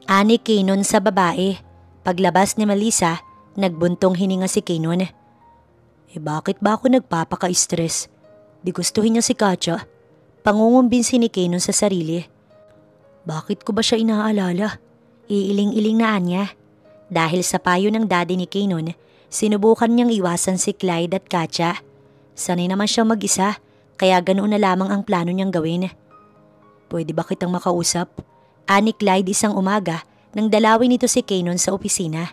Ani Keenon sa babae. Paglabas ni Melissa, nagbuntong hininga si Keenon. Bakit ba ako nagpapaka-stress? Di gustuhin niya si Katya. Pangungumbinsi ni Keenon sa sarili. Bakit ko ba siya inaalala? Iiling-iling na niya. Dahil sa payo ng daddy ni Keenon, sinubukan niyang iwasan si Clyde at Katya. Sanay naman siyang mag-isa, kaya ganoon na lamang ang plano niyang gawin. Pwede ba kitang makausap? Ani Clyde isang umaga nang dalawin nito si Keenon sa opisina.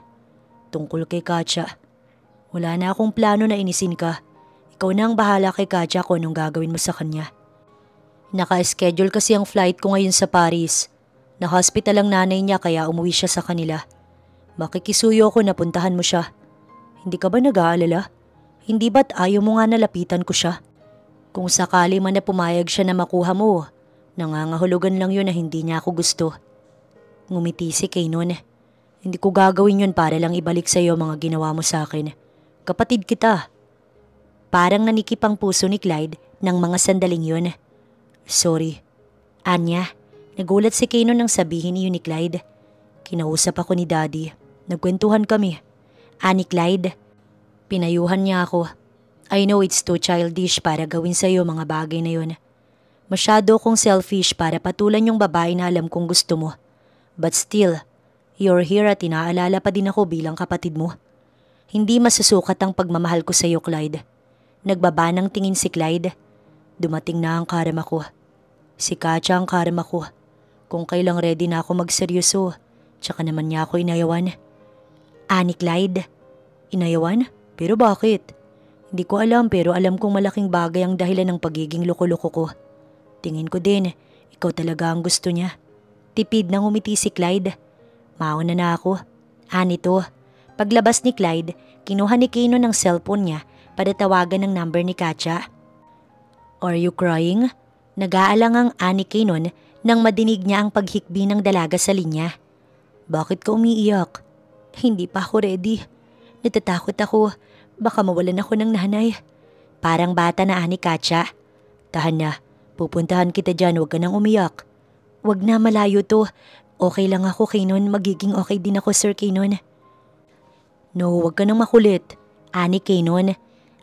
Tungkol kay Katya. Wala na akong plano na inisin ka. Ikaw na ang bahala kay Katya kung anong gagawin mo sa kanya. Naka-schedule kasi ang flight ko ngayon sa Paris. Na-hospital ang nanay niya kaya umuwi siya sa kanila. Makikisuyo ko na puntahan mo siya. Hindi ka ba nag-aalala? Hindi ba't ayaw mo nga nalapitan ko siya? Kung sakali man na pumayag siya na makuha mo, nangangahulugan lang yun na hindi niya ako gusto. Ngumiti si Keenon. Hindi ko gagawin yun para lang ibalik sa iyo mga ginawa mo sa akin. Kapatid kita. Parang nanikip ang puso ni Clyde ng mga sandaling yun. Sorry. Anya, nagulat si Keenon nang sabihin iyon ni Clyde. Kinausap ako ni Daddy. Nagkwentuhan kami. Ani Clyde. Pinayuhan niya ako. I know it's too childish para gawin sa iyo mga bagay na yun. Masyado kong selfish para patulan yung babae na alam kong gusto mo. But still, you're here at inaalala pa din ako bilang kapatid mo. Hindi masusukat ang pagmamahal ko sa iyo, Clyde. Nagbaba ng tingin si Clyde. Dumating na ang karma ko. Si Katya ang karma ko. Kung kailang ready na ako magseryoso, tsaka naman niya ako inayawan. Ani Clyde. Inayawan? Pero bakit? Hindi ko alam pero alam kong malaking bagay ang dahilan ng pagiging loko-loko ko. Tingin ko din, ikaw talaga ang gusto niya. Tipid nang umiti si Clyde. Mauna na ako. Anito. Paglabas ni Clyde, kinuha ni Keenon ng cellphone niya para tawagan ng number ni Katya. Are you crying? Nag-aalangang ani Keenon nang madinig niya ang paghikbi ng dalaga sa linya. Bakit ka umiiyak? Hindi pa ako ready. Natatakot ako. Baka mawalan ako ng nanay. Parang bata na ani Katya. Tahan na. Pupuntahan kita dyan. Huwag ka nang umiyak. Huwag na, malayo to. Okay lang ako, Keenon. Magiging okay din ako, Sir Keenon. No, huwag ka nang makulit. Ani Keenon.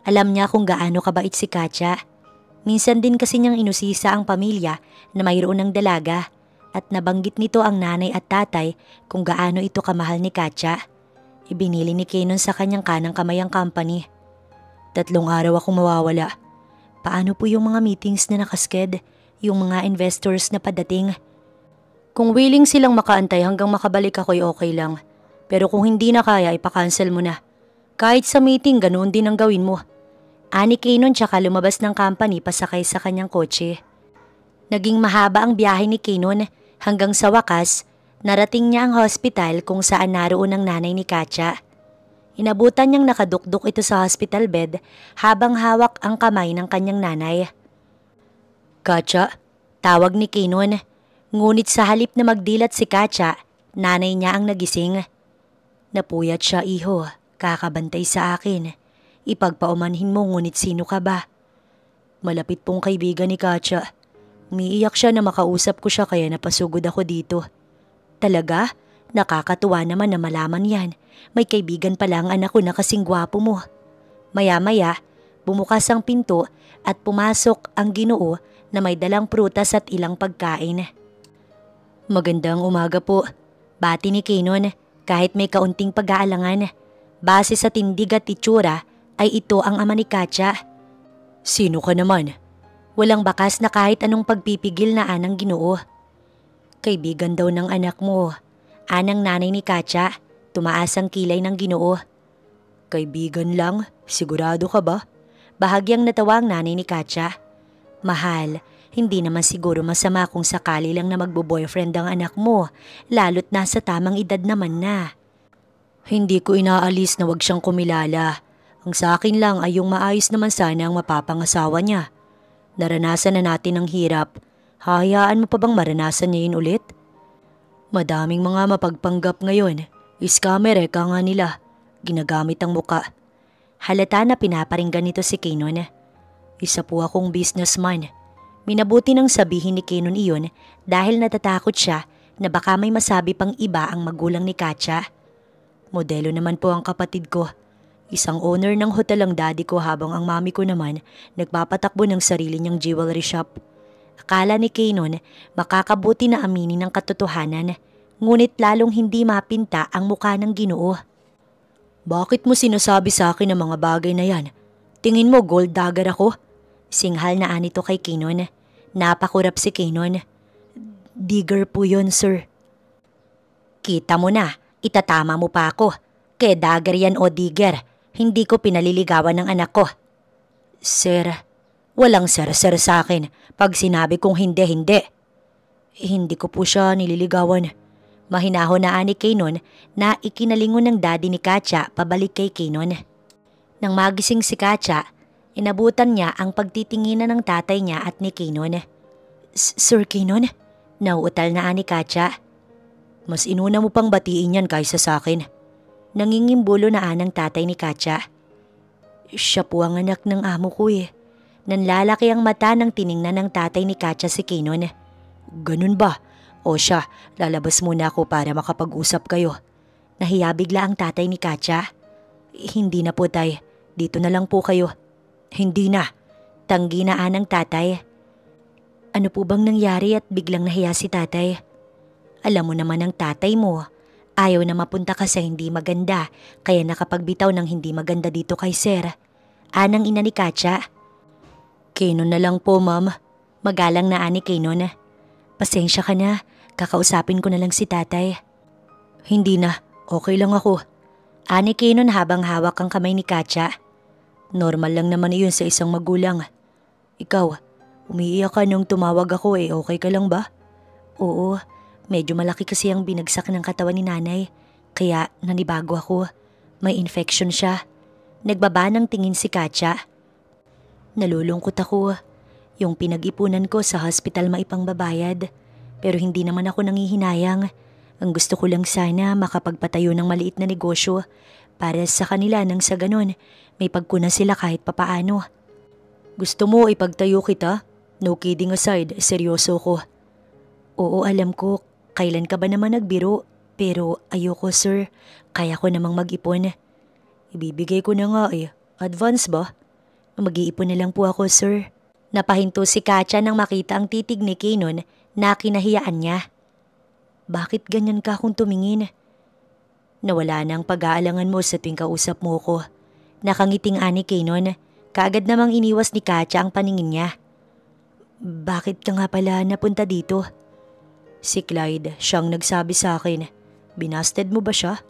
Alam niya kung gaano kabait si Katya. Minsan din kasi niyang inusisa ang pamilya na mayroon ng dalaga at nabanggit nito ang nanay at tatay kung gaano ito kamahal ni Katya. Ibinili ni Keenon sa kanyang kanang kamay ang company. 3 araw akong mawawala. Paano po yung mga meetings na nakasked? Yung mga investors na padating? Kung willing silang makaantay hanggang makabalik ako'y okay lang. Pero kung hindi na kaya, ipakancel mo na. Kahit sa meeting, ganoon din ang gawin mo. Ani Kaynon tsaka lumabas ng company pasakay sa kanyang kotse. Naging mahaba ang biyahe ni Kaynon hanggang sa wakas, narating niya ang hospital kung saan naroon ang nanay ni Katya. Inabutan niyang nakadukduk ito sa hospital bed habang hawak ang kamay ng kanyang nanay. Katya, tawag ni Kaynon. Ngunit sa halip na magdilat si Katya, nanay niya ang nagising. Napuyat siya, iho. Kakabantay sa akin. Ipagpaumanhin mo, ngunit sino ka ba? Malapit pong kaibigan ni Katya. Umiiyak siya na makausap ko siya kaya napasugod ako dito. Talaga? Nakakatuwa naman na malaman yan. May kaibigan pala ang anak ko na kasing gwapo mo. Maya-maya, bumukas ang pinto at pumasok ang Ginoo na may dalang prutas at ilang pagkain. Magandang umaga po. Bati ni Kaynon kahit may kaunting pag-aalangan. Base sa tindig at itsura ay ito ang ama ni Katya. Sino ka naman? Walang bakas na kahit anong pagpipigil na anang Ginoo. Kaibigan daw ng anak mo. Anang nanay ni Katya. Tumaas ang kilay ng Ginoo. Kaibigan lang? Sigurado ka ba? Bahagyang natawa ang nanay ni Katya. Mahal, hindi naman siguro masama kung sakali lang na magbo-boyfriend ang anak mo, lalo't nasa tamang edad naman na. Hindi ko inaalis na wag siyang kumilala. Ang sa akin lang ay yung maayos naman sana ang mapapangasawa niya. Naranasan na natin ang hirap. Hahayaan mo pa bang maranasan niya yun ulit? Madaming mga mapagpanggap ngayon. Scammer ka nga nila. Ginagamit ang muka. Halata na pinaparinggan nito si Kaynon. Isa po akong businessman. Minabuti nang sabihin ni Kaynon iyon dahil natatakot siya na baka may masabi pang iba ang magulang ni Katya. Modelo naman po ang kapatid ko. Isang owner ng hotel ang daddy ko habang ang mami ko naman nagpapatakbo ng sarili niyang jewelry shop. Akala ni Kaynon makakabuti na aminin ng katotohanan, ngunit lalong hindi mapinta ang mukha ng Ginoo. Bakit mo sinasabi sa akin ang mga bagay na yan? Tingin mo gold dagger ako? Singhal na anito kay Kaynon. Napakurap si Kaynon. Digger po yun, sir. Kita mo na, itatama mo pa ako. Kaya dagger yan o digger. Hindi ko pinaliligawan ng anak ko. Sir, walang sir-sir sa akin. Pag sinabi kong hindi. Hindi ko po siya nililigawan. Mahinahon na ani Kaynon na ikinalingon ng daddy ni Katya pabalik kay Kaynon. Nang magising si Katya, inabutan niya ang pagtitinginan ng tatay niya at ni Kaynon. Sir Kaynon? Nauutal na ani Katya. Mas inuna mo pang batiin yan kaysa sa akin. Nangingimbulo na anang tatay ni Katya. Siya po ang anak ng amo ko eh. Nanlalaki ang mata ng tiningnan ng tatay ni Katya si Kaynon. Ganun ba? O siya, lalabas muna ako para makapag-usap kayo. Nahiya bigla ang tatay ni Katya. Hindi na po tay, dito na lang po kayo. Hindi na, tanggi na anang tatay. Ano po bang nangyari at biglang nahiya si tatay? Alam mo naman ang tatay mo. Ayaw na mapunta ka sa hindi maganda, kaya nakapagbitaw ng hindi maganda dito kay sir. Anang ina ni Katya. Kaynon na lang po, ma'am. Magalang na ani Kaynon. Pasensya ka na, kakausapin ko na lang si tatay. Hindi na, okay lang ako. Ani Kaynon habang hawak ang kamay ni Katya. Normal lang naman iyon sa isang magulang. Ikaw, umiiyak ka nung tumawag ako eh, okay ka lang ba? Oo, medyo malaki kasi ang binagsak ng katawan ni nanay, kaya nanibago ako. May infection siya. Nagbaba ng tingin si Katya. Nalulungkot ako. Yung pinag-ipunan ko sa hospital maipangbabayad, pero hindi naman ako nangihinayang. Ang gusto ko lang sana makapagpatayo ng maliit na negosyo para sa kanila nang sa ganon may pagkunan sila kahit papaano. Gusto mo ipagtayo kita? No kidding aside, seryoso ko. Oo, alam ko. Kailan ka ba naman nagbiro? Pero ayoko sir, kaya ko namang mag-ipon. Ibibigay ko na nga eh. Advance ba? Mag-iipon na lang po ako sir. Napahinto si Katya nang makita ang titig ni Kaynon na kinahiyaan niya. Bakit ganyan ka kung tumingin? Nawala na ang pag-aalangan mo sa tuwing kausap mo ko. Nakangiting ani Kaynon, kaagad namang iniwas ni Katya ang paningin niya. Bakit ka nga pala napunta dito? Si Clyde, siyang nagsabi sa akin. Binasted mo ba siya?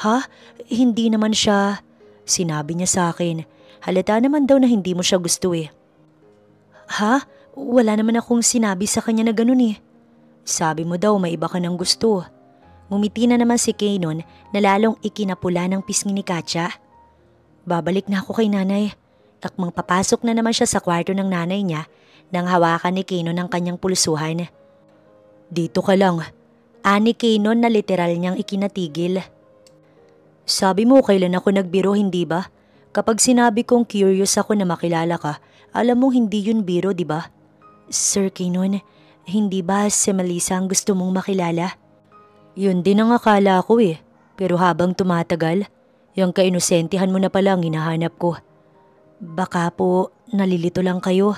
Ha? Hindi naman siya. Sinabi niya sa akin. Halata naman daw na hindi mo siya gusto eh. Ha? Wala naman akong sinabi sa kanya na ganun eh. Sabi mo daw may iba ka ng gusto. Ngumiti na naman si Kaynon na lalong ikinapula ng pisngi ni Katya. Babalik na ako kay nanay. Akmang papasok na naman siya sa kwarto ng nanay niya nang hawakan ni Kaynon ang kanyang pulsuhan. Dito ka lang. Ani Kaynon na literal niyang ikinatigil. Sabi mo kailan ako nagbiro, hindi ba? Kapag sinabi kong curious ako na makilala ka, alam mong hindi yun biro, di ba? Sir Kaynon, hindi ba si Melissa ang gusto mong makilala? Yun din ang akala ko eh. Pero habang tumatagal, yung kainosentihan mo na pala ang hinahanap ko. Baka po nalilito lang kayo.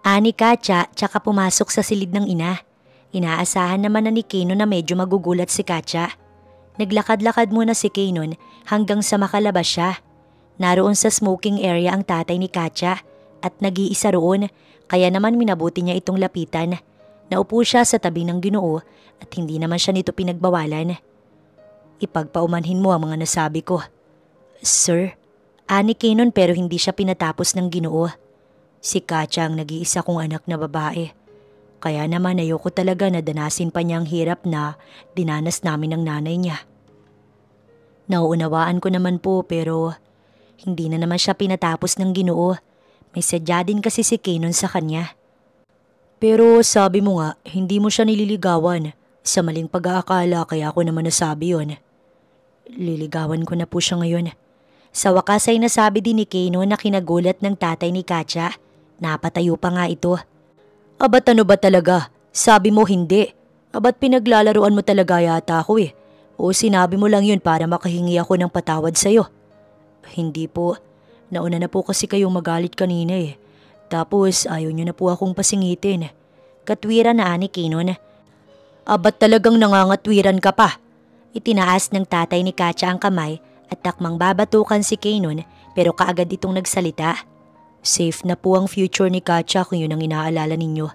Ani Katya tsaka pumasok sa silid ng ina. Inaasahan naman na ni Kaynon na medyo magugulat si Katya. Naglakad-lakad muna si Kaynon hanggang sa makalabas siya. Naroon sa smoking area ang tatay ni Katya at nag-iisa roon kaya naman minabuti niya itong lapitan. Naupo siya sa tabi ng Ginoo at hindi naman siya nito pinagbawalan. Ipagpaumanhin mo ang mga nasabi ko. Sir, ani Kaynon pero hindi siya pinatapos ng Ginoo. Si Katya ang nag-iisa kong anak na babae. Kaya naman ayoko talaga na danasin pa niya ang hirap na dinanas namin ng nanay niya. Nauunawaan ko naman po pero hindi na naman siya pinatapos ng Ginoo. May sadya din kasi si Kaynon sa kanya. Pero sabi mo nga, hindi mo siya nililigawan. Sa maling pag-aakala kaya ako naman nasabi yon. Liligawan ko na po siya ngayon. Sa wakas ay nasabi din ni Kaynon na kinagulat ng tatay ni Katya. Napatayo pa nga ito. Abat ano ba talaga? Sabi mo hindi. Abat pinaglalaruan mo talaga yata ako eh. O sinabi mo lang yun para makahingi ako ng patawad sa'yo. Hindi po. Nauna na po kasi kayong magalit kanina eh. Tapos ayaw niyo na po akong pasingitin. Katwiran na ani Kaynon. Abat talagang nangangatwiran ka pa. Itinaas ng tatay ni Katya ang kamay at takmang babatukan si Kaynon pero kaagad itong nagsalita. Safe na po ang future ni Katya kung yun ang inaalala ninyo.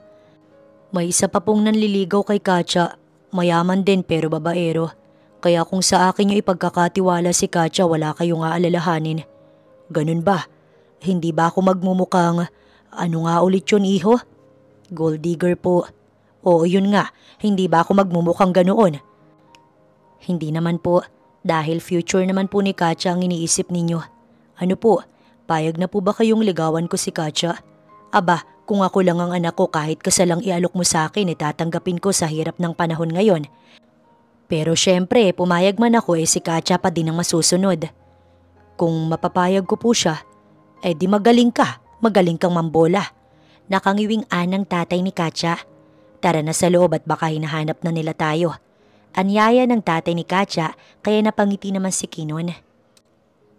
May isa pa pong nanliligaw kay Katya. Mayaman din pero babaero. Kaya kung sa akin yung ipagkakatiwala si Katya wala kayong aalalahanin. Ganun ba? Hindi ba ako magmumukhang ano nga ulit yun iho? Gold digger po. Oo yun nga, hindi ba ako magmumukhang ganoon? Hindi naman po, dahil future naman po ni Katya ang iniisip ninyo. Ano po? Payag na po ba kayong ligawan ko si Katya? Aba, kung ako lang ang anak ko kahit kasalang ialok mo sa akin tatanggapin ko sa hirap ng panahon ngayon. Pero syempre, pumayag man ako si Katya pa din ang masusunod. Kung mapapayag ko po siya, di magaling kang mambola. Nakangiwing anang tatay ni Katya. Tara na sa loob at baka hinahanap na nila tayo. Anyaya ng tatay ni Katya kaya napangiti naman si Kaynon.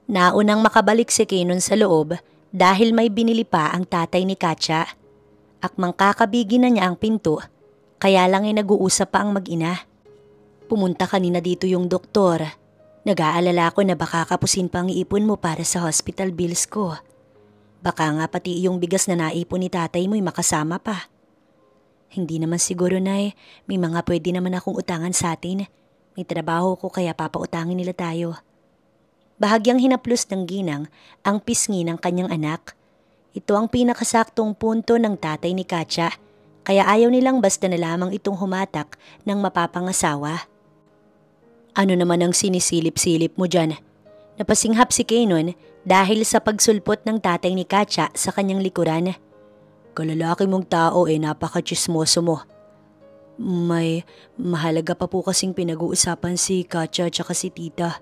Naunang makabalik si Kaynon sa loob dahil may binili pa ang tatay ni Katya. Akmang kakabigi na niya ang pinto, kaya lang nag-uusap pa ang mag-ina. Pumunta kanina dito yung doktor. Nag-aalala ko na baka kapusin pa ang iipon mo para sa hospital bills ko. Baka nga pati yung bigas na naipon ni tatay mo'y makasama pa. Hindi naman siguro nay, may mga pwede naman akong utangan sa atin. May trabaho ko kaya papautangin nila tayo. Bahagyang hinaplos ng ginang ang pisngi ng kanyang anak. Ito ang pinakasaktong punto ng tatay ni Katya, kaya ayaw nilang basta na lamang itong humatak ng mapapangasawa. Ano naman ang sinisilip-silip mo dyan? Napasinghap si Kaynon dahil sa pagsulpot ng tatay ni Katya sa kanyang likuran. Kalalaki mong tao napaka-chismoso mo. May mahalaga pa po kasing pinag-uusapan si Katya at si tita.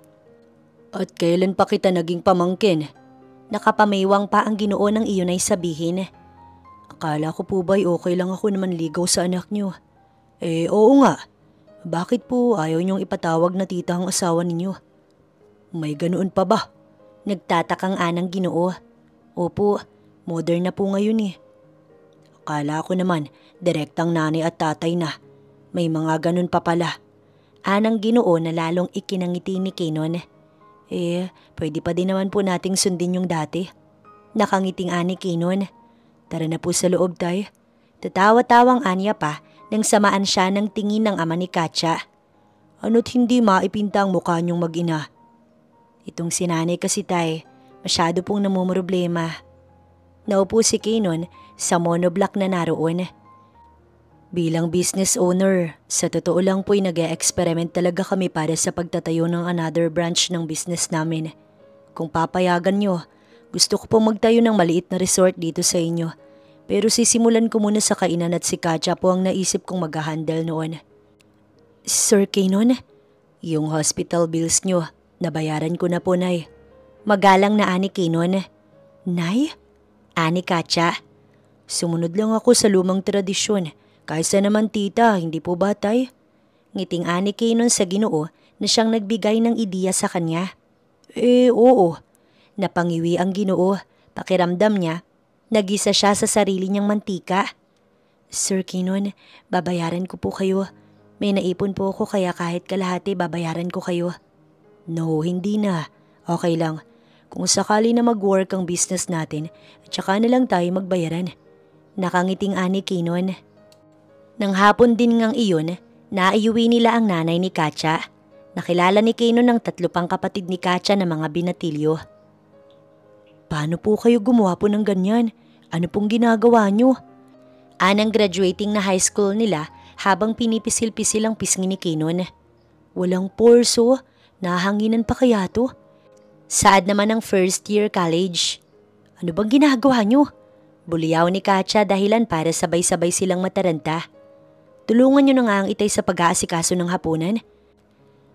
At kailan pa kita naging pamangkin? Nakapamaywang pa ang Ginoo ng iyon ay sabihin. Akala ko po ba'y okay lang ako naman ligaw sa anak niyo? Oo nga. Bakit po ayaw niyong ipatawag na tita ang asawa ninyo? May ganoon pa ba? Nagtatakang anang Ginoo. Opo, modern na po ngayon Akala ko naman, direktang nanay at tatay na. May mga ganun pa pala. Anang Ginoo na lalong ikinangiti ni Kaynon. Pwede pa din naman po nating sundin yung dati. Nakangiting ani Kaynon. Tara na po sa loob tayo. Tatawa-tawang anya pa nang samaan siya ng tingin ng ama ni Katya. Ano't hindi maipinta ang mukha niyong mag-ina? Itong sinanay kasi tay, masyado pong namumroblema. Naupo si Kinon sa monoblock na naroon. Bilang business owner, sa totoo lang po'y nag-e-experiment talaga kami para sa pagtatayo ng another branch ng business namin. Kung papayagan nyo, gusto ko pong magtayo ng maliit na resort dito sa inyo. Pero sisimulan ko muna sa kainan at si Katya po ang naisip kong mag-handle noon. Sir Kinon, yung hospital bills nyo, nabayaran ko na po, Nay. Magalang na ani Kinon. Nay? Ani Katya. Sumunod lang ako sa lumang tradisyon. Kaysa naman tita, hindi po ba tay? Ngiting ani Kinon sa Ginoo na siyang nagbigay ng ideya sa kanya. Oo. Napangiwi ang Ginoo. Pakiramdam niya, nagisa siya sa sarili niyang mantika. Sir Kinon, babayaran ko po kayo. May naipon po ako kaya kahit kalahati babayaran ko kayo. No, hindi na. Okay lang. Kung sakali na mag-work ang business natin, at saka na lang tayo magbayaran. Nakangiting ani Kinon. Nang hapon din ngang iyon, naayuwi nila ang nanay ni Katya. Nakilala ni Kinon ng 3 pang kapatid ni Katya na mga binatilyo. Paano po kayo gumawa po ng ganyan? Ano pong ginagawa nyo? Anang graduating na high school nila habang pinipisil-pisil ang pisngi ni Kinon. Walang porso, nahanginan pa kaya to? Saad naman ang first year college. Ano bang ginagawa nyo? Buliyaw ni Katya dahilan para sabay-sabay silang mataranta. Tulungan nyo na nga ang itay sa pag-aasikaso ng hapunan.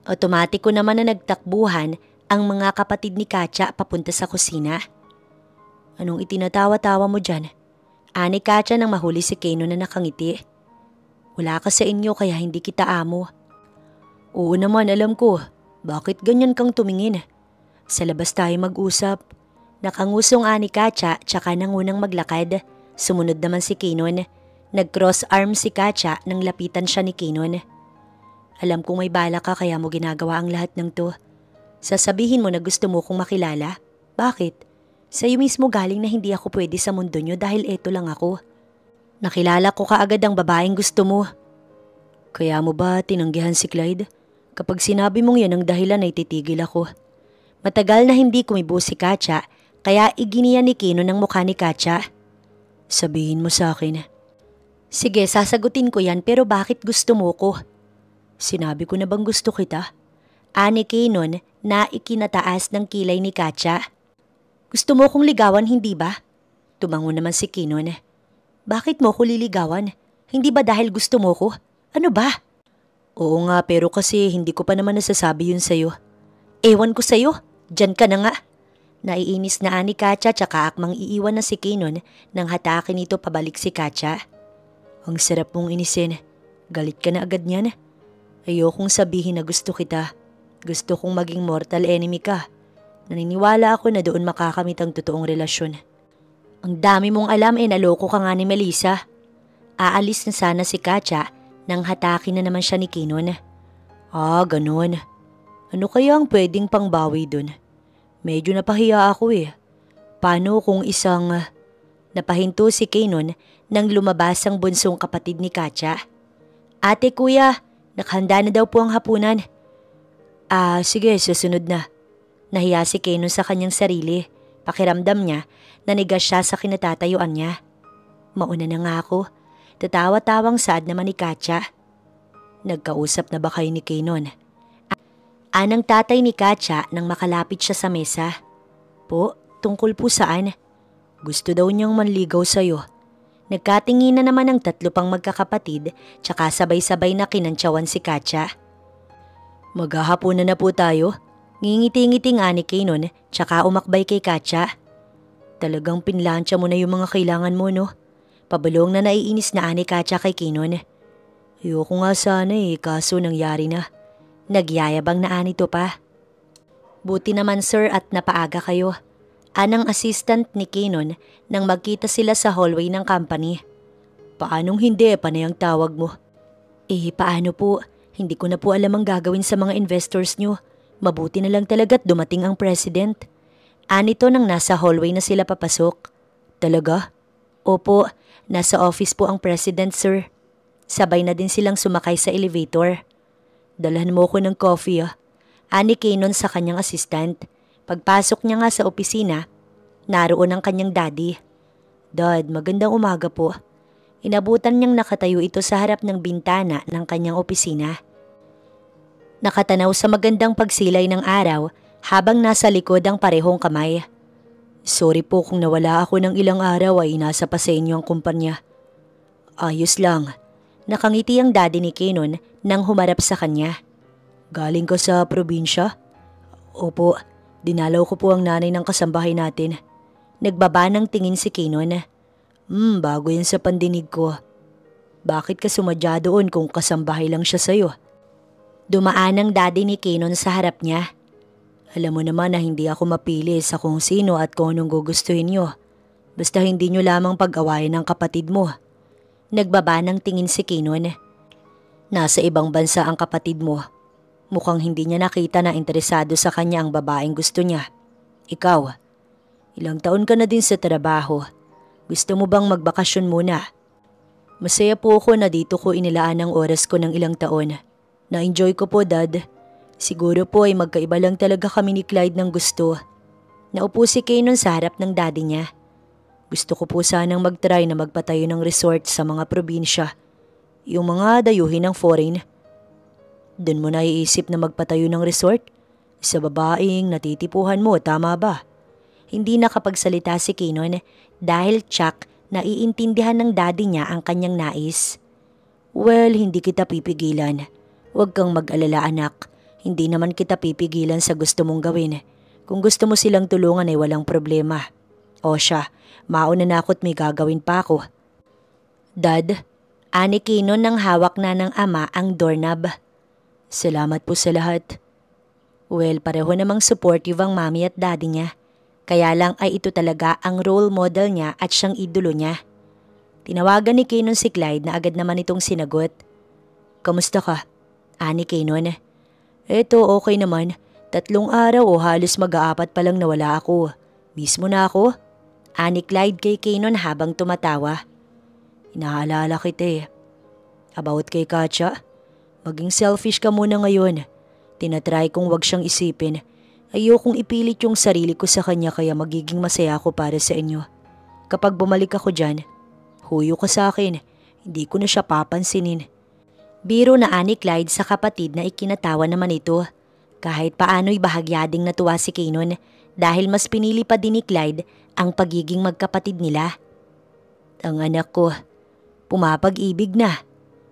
Otomatiko naman na nagtakbuhan ang mga kapatid ni Katya papunta sa kusina. Anong itinatawa-tawa mo dyan? Ani Katya nang mahuli si Kinon na nakangiti. Wala ka sa inyo kaya hindi kita amo. Oo naman, alam ko. Bakit ganyan kang tumingin? Sa labas tayo mag-usap. Nakangusong ani Katya tsaka nangunang maglakad. Sumunod naman si Kinon. Nag-cross arm si Katya nang lapitan siya ni Kinon. Alam kong may bala ka kaya mo ginagawa ang lahat ng to. Sasabihin mo na gusto mo kong makilala? Bakit? Sa'yo mismo galing na hindi ako pwede sa mundo nyo dahil eto lang ako. Nakilala ko kaagad ang babaeng gusto mo. Kaya mo ba tinanggihan si Clyde? Kapag sinabi mong yan ang dahilan ay titigil ako. Matagal na hindi kumibo si Katya kaya iginiya ni Kinon ang mukha ni Katya. Sabihin mo sa akin. Sige, sasagutin ko yan pero bakit gusto mo ko? Sinabi ko na bang gusto kita? Ani Kinon na ikinataas ng kilay ni Katya. Gusto mo kong ligawan, hindi ba? Tumango naman si Kinon. Bakit mo ko liligawan? Hindi ba dahil gusto mo ko? Ano ba? Oo nga pero kasi hindi ko pa naman nasasabi yun sa'yo. Ewan ko sa'yo, dyan ka na nga. Naiinis na ani Katya tsaka akmang iiwan na si Kinon nang hatakin ito pabalik si Katya. Ang sarap mong inisin. Galit ka na agad niyan. Ayokong sabihin na gusto kita. Gusto kong maging mortal enemy ka. Naniniwala ako na doon makakamit ang totoong relasyon. Ang dami mong alam naloko ka nga ni Melissa. Aalis na sana si Katya nang hatakin na naman siya ni Kinon. Ganun. Ano kaya ang pwedeng pangbawi dun? Medyo napahiya ako Paano kung Napahinto si Kinon nang lumabas ang bunsong kapatid ni Katya. Ate kuya, nakhanda na daw po ang hapunan. Sige, susunod na. Nahiya si Kinon sa kanyang sarili. Pakiramdam niya, nanigas siya sa kinatatayuan niya. Mauna na nga ako. Tatawa-tawang saad naman ni Katya. Nagkausap na ba kayo ni Kinon? Anang tatay ni Katya nang makalapit siya sa mesa. Po, tungkol po saan? Gusto daw niyang manligaw sa'yo. Nagkatingin na naman ang 3 pang magkakapatid tsaka sabay-sabay na kinantsawan si Katya. Maghahapunan na po tayo. Ngingiti-ngiti nga ni Kinon tsaka umakbay kay Katya. Talagang pinlansya mo na yung mga kailangan mo, no? Pabalong na naiinis na ani Katya kay Kinon. Ayoko nga sana kaso nangyari na. Nagyayabang na ani to pa. Buti naman sir at napaaga kayo. Anang assistant ni Kinon nang magkita sila sa hallway ng company. Paanong hindi panay ang tawag mo? Paano po? Hindi ko na po alam ang gagawin sa mga investors nyo. Mabuti na lang talaga't dumating ang president. Anito nang nasa hallway na sila papasok. Talaga? Opo, nasa office po ang president sir. Sabay na din silang sumakay sa elevator. Dalhan mo ko ng coffee ani Kanon sa kanyang assistant. Pagpasok niya nga sa opisina, naroon ang kanyang daddy. Dad, magandang umaga po. Inabutan niyang nakatayo ito sa harap ng bintana ng kanyang opisina. Nakatanaw sa magandang pagsilay ng araw habang nasa likod ang parehong kamay. Sorry po kung nawala ako ng ilang araw ay nasa pa sa inyo ang kumpanya. Ayos lang. Nakangiti ang daddy ni Kanon nang humarap sa kanya. Galing ka sa probinsya? Opo, dinalaw ko po ang nanay ng kasambahay natin. Nagbaba ng tingin si Kanon. Bago yan sa pandinig ko. Bakit ka sumadya doon kung kasambahay lang siya sa'yo? Dumaan ang daddy ni Kanon sa harap niya. Alam mo naman na hindi ako mapili sa kung sino at kung anong gugustuhin niyo. Basta hindi niyo lamang pag-awayan ng kapatid mo. Nagbaba ng tingin si Kanon. Nasa ibang bansa ang kapatid mo. Mukhang hindi niya nakita na interesado sa kanya ang babaeng gusto niya. Ikaw, ilang taon ka na din sa trabaho. Gusto mo bang magbakasyon muna? Masaya po ako na dito ko inilaan ang oras ko ng ilang taon. Na-enjoy ko po, Dad. Siguro po ay magkaiba lang talaga kami ni Clyde ng gusto. Naupo si Kanon sa harap ng daddy niya. Gusto ko po sanang mag-try na magpatayo ng resort sa mga probinsya. Yung mga dayuhin ng foreign. Doon mo naiisip na magpatayo ng resort? Sa babaeng natitipuhan mo, tama ba? Hindi nakapagsalita si Kanon dahil tsak naiintindihan ng daddy niya ang kanyang nais. Well, hindi kita pipigilan. Huwag kang mag-alala anak. Hindi naman kita pipigilan sa gusto mong gawin. Kung gusto mo silang tulungan ay walang problema. O siya, mauna na ako't may gagawin pa ako. Dad, ani Kanon nang hawak na ng ama ang doorknob. Salamat po sa lahat. Well, pareho namang supportive ang mami at daddy niya. Kaya lang ay ito talaga ang role model niya at siyang idolo niya. Tinawagan ni Kanon si Clyde na agad naman itong sinagot. Kamusta ka? Ani Kanon. Eto okay naman. 3 araw o halos mag-aapat pa lang nawala ako. Miss mo na ako? Ani Clyde kay Kanon habang tumatawa. Inaalala kita About kay Katya? Maging selfish ka muna ngayon. Tinatry kong wag siyang isipin. Ayokong ipilit yung sarili ko sa kanya kaya magiging masaya ako para sa inyo. Kapag bumalik ako dyan, huyo ka sa akin. Hindi ko na siya papansinin. Biro na ani Clyde sa kapatid na ikinatawa naman ito. Kahit paano'y bahagyading natuwa si Kanon dahil mas pinili pa din ni Clyde ang pagiging magkapatid nila. Ang anak ko, pumapag-ibig na.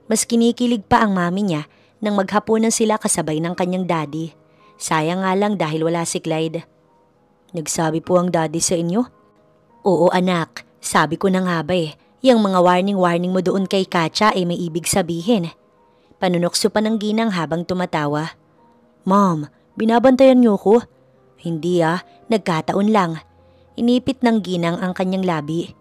Mas kinikilig pa ang mami niya nang maghapunan sila kasabay ng kanyang daddy. Sayang nga lang dahil wala si Clyde. Nagsabi po ang daddy sa inyo? Oo anak, sabi ko na nga ba yung mga warning mo doon kay Katya ay may ibig sabihin. Panunokso pa ng ginang habang tumatawa. Mom, binabantayan niyo ko? Hindi nagkataon lang. Inipit ng ginang ang kanyang labi.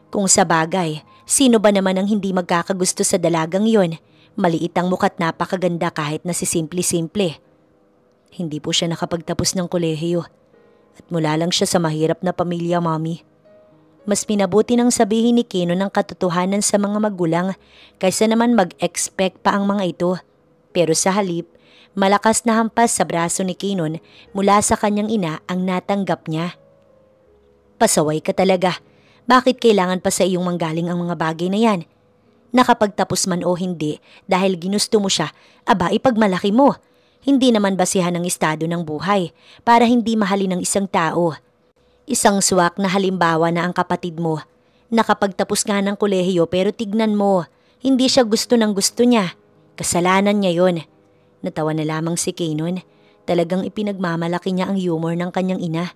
Kung sa bagay, sino ba naman ang hindi magkakagusto sa dalagang yon? Maliit ang muka't napakaganda kahit na si simple-simple. Hindi po siya nakapagtapos ng kolehiyo. At mula lang siya sa mahirap na pamilya, Mami. Mas minabuti nang sabihin ni Kanon ng katotohanan sa mga magulang kaysa naman mag-expect pa ang mga ito. Pero sa halip, malakas na hampas sa braso ni Kanon mula sa kanyang ina ang natanggap niya. Pasaway ka talaga. Bakit kailangan pa sa iyong manggaling ang mga bagay na yan? Nakapagtapos man o hindi dahil ginusto mo siya, aba ipagmalaki mo. Hindi naman basihan ng estado ng buhay para hindi mahalin ng isang tao. Isang swak na halimbawa na ang kapatid mo. Nakapagtapos nga ng kolehiyo pero tignan mo, hindi siya gusto ng gusto niya. Kasalanan niya yon. Natawa na lamang si Kanon. Talagang ipinagmamalaki niya ang humor ng kanyang ina.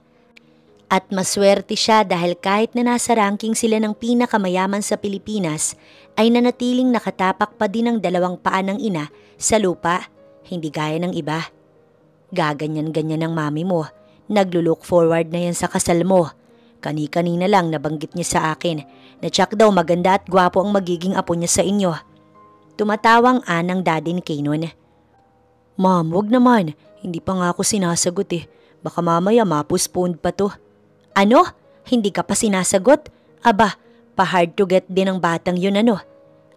At maswerte siya dahil kahit na nasa ranking sila ng pinakamayaman sa Pilipinas, ay nanatiling nakatapak pa din ang 2 paa ng ina sa lupa. Hindi gaya ng iba. Gaganyan-ganyan ang mami mo. Naglulook forward na yan sa kasal mo. Kani-kanina lang nabanggit niya sa akin na tsak daw maganda at gwapo ang magiging apo niya sa inyo. Tumatawang ng daddy ni Kanon. Ma'am, wag naman. Hindi pa nga ako sinasagot Baka mamaya ma-postpone pa to. Ano? Hindi ka pa sinasagot? Aba, pa-hard to get din ang batang yun ano?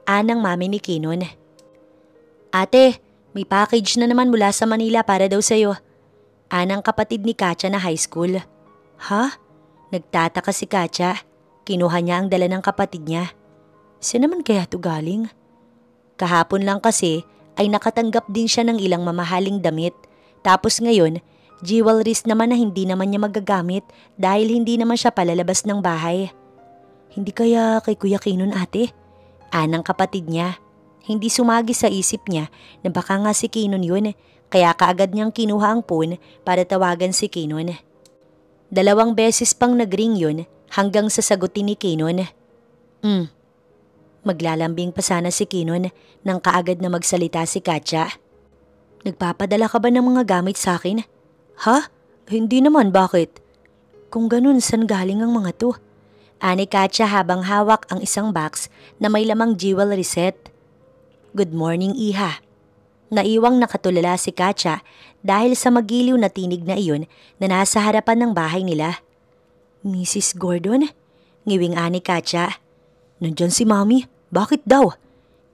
Anang mami ni Kinon. Ate, may package na naman mula sa Manila para daw sa'yo. Anang kapatid ni Katya na high school. Ha? Nagtataka si Katya. Kinuha niya ang dala ng kapatid niya. Saan naman kaya ito galing? Kahapon lang kasi ay nakatanggap din siya ng ilang mamahaling damit. Tapos ngayon, jewelries naman na hindi naman niya magagamit dahil hindi naman siya palalabas ng bahay. Hindi kaya kay Kuya Kinon ate? Anang kapatid niya. Hindi sumagi sa isip niya na baka nga si Kinon yun, kaya kaagad niyang kinuha ang phone para tawagan si Kinon. 2 beses pang nagring yun hanggang sa sagutin ni Kinon. Maglalambing pa sana si Kinon nang kaagad na magsalita si Katya. Nagpapadala ka ba ng mga gamit sa akin? Ha? Hindi naman, bakit? Kung ganun, saan galing ang mga to? Ani Katya habang hawak ang isang box na may lamang jewelry set. Good morning, Iha. Naiwang nakatulala si Katya dahil sa magiliw na tinig na iyon na nasa harapan ng bahay nila. Mrs. Gordon? Ngiwing ani Katya. Nandyan si Mami. Bakit daw?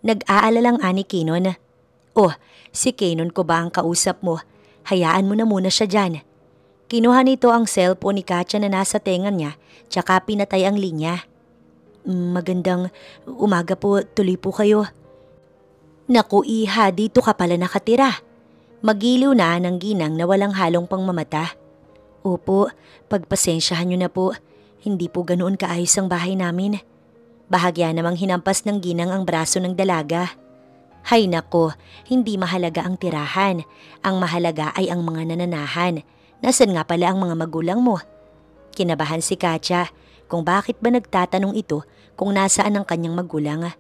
Nag-aalalang ani Kinon. Oh, si Kinon ko ba ang kausap mo? Hayaan mo na muna siya dyan. Kinuha nito ang cellphone ni Katya na nasa tenga niya tsaka pinatay ang linya. Magandang umaga po, tuloy po kayo. Naku Iha, dito ka pala nakatira. Magiliw na ng ginang na walang halong pangmamata. Opo, pagpasensyahan niyo na po. Hindi po ganoon kaayos ang bahay namin. Bahagya namang hinampas ng ginang ang braso ng dalaga. Hay nako, hindi mahalaga ang tirahan. Ang mahalaga ay ang mga nananahan. Nasaan nga pala ang mga magulang mo? Kinabahan si Katya kung bakit ba nagtatanong ito kung nasaan ang kanyang magulang.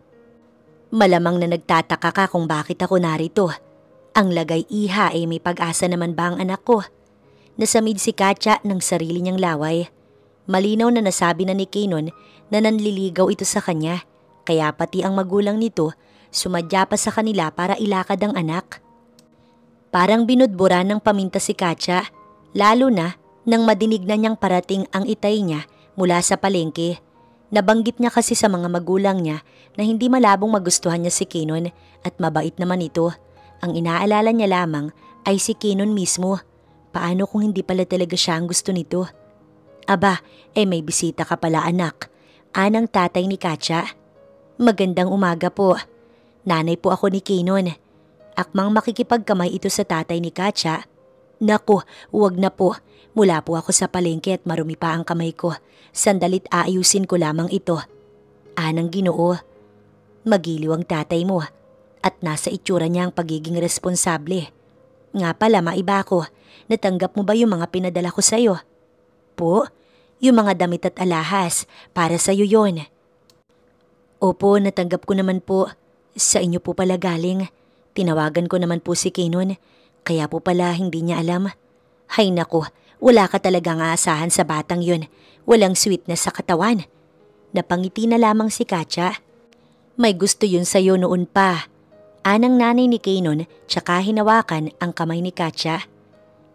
Malamang na nagtataka ka kung bakit ako narito. Ang lagay Iha ay may pag-asa naman ba ang anak ko? Nasamid si Katya ng sarili niyang laway. Malinaw na nasabi na ni Kinon na nanliligaw ito sa kanya, kaya pati ang magulang nito sumadya pa sa kanila para ilakad ang anak. Parang binudbura ng paminta si Katya, lalo na nang madinig na niyang parating ang itay niya mula sa palengke. Nabanggit niya kasi sa mga magulang niya na hindi malabong magustuhan niya si Kinon at mabait naman ito. Ang inaalala niya lamang ay si Kinon mismo. Paano kung hindi pala talaga siya ang gusto nito? Aba, may bisita ka pala anak. Anang tatay ni Katya. Magandang umaga po. Nanay po ako ni Kinon. Akmang makikipagkamay ito sa tatay ni Katya. Naku, huwag na po. Mula po ako sa palengke at marumi pa ang kamay ko. Sandalit aayusin ko lamang ito. Anang Ginoo. Magiliw ang tatay mo at nasa itsura niya ang pagiging responsable. Nga pala maiba ko, natanggap mo ba yung mga pinadala ko sa'yo? Po, yung mga damit at alahas, para sa'yo yon. Opo, natanggap ko naman po. Sa inyo po pala galing. Tinawagan ko naman po si Kinon, kaya po pala hindi niya alam. Hay naku, wala ka talagang aasahan sa batang yun. Walang sweetness sa katawan. Napangiti na lamang si Katya. May gusto yun sa'yo noon pa. Anang nanay ni Kinon tsaka hinawakan ang kamay ni Katya.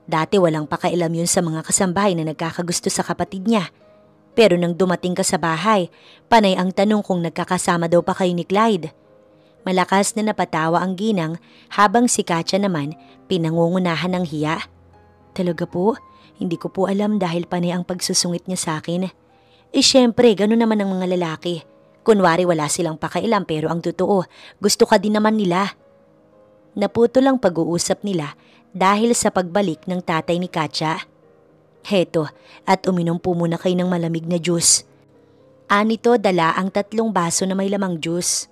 Dati walang pakailam yun sa mga kasambahay na nagkakagusto sa kapatid niya. Pero nang dumating ka sa bahay, panay ang tanong kung nagkakasama daw pa kayo ni Clyde. Malakas na napatawa ang ginang habang si Katya naman pinangungunahan ng hiya. Talaga po? Hindi ko po alam dahil panay ang pagsusungit niya sa akin. Syempre, gano'n naman ang mga lalaki. Kunwari wala silang pakailam pero ang totoo, gusto ka din naman nila. Naputol ang pag-uusap nila dahil sa pagbalik ng tatay ni Katya. Heto, at uminom po muna kayo ng malamig na juice. Anito dala ang 3 baso na may lamang juice.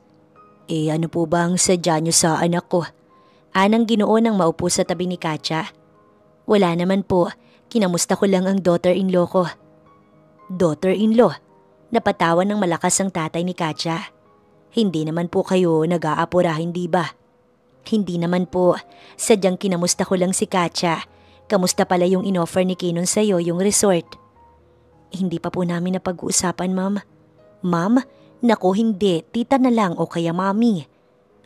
Ano po ba ang sadya niyo sa anak ko? Anang Ginoo nang maupo sa tabi ni Katya. Wala naman po, kinamusta ko lang ang daughter-in-law ko. Daughter-in-law? Napatawa ng malakas ang tatay ni Katya. Hindi naman po kayo nag-aapura, hindi ba? Hindi naman po, sadyang kinamusta ko lang si Katya. Kamusta pala yung inoffer ni Kinon sa'yo, yung resort? Hindi pa po namin napag-uusapan, ma'am. Ma'am? Naku, hindi. Tita na lang o kaya mami.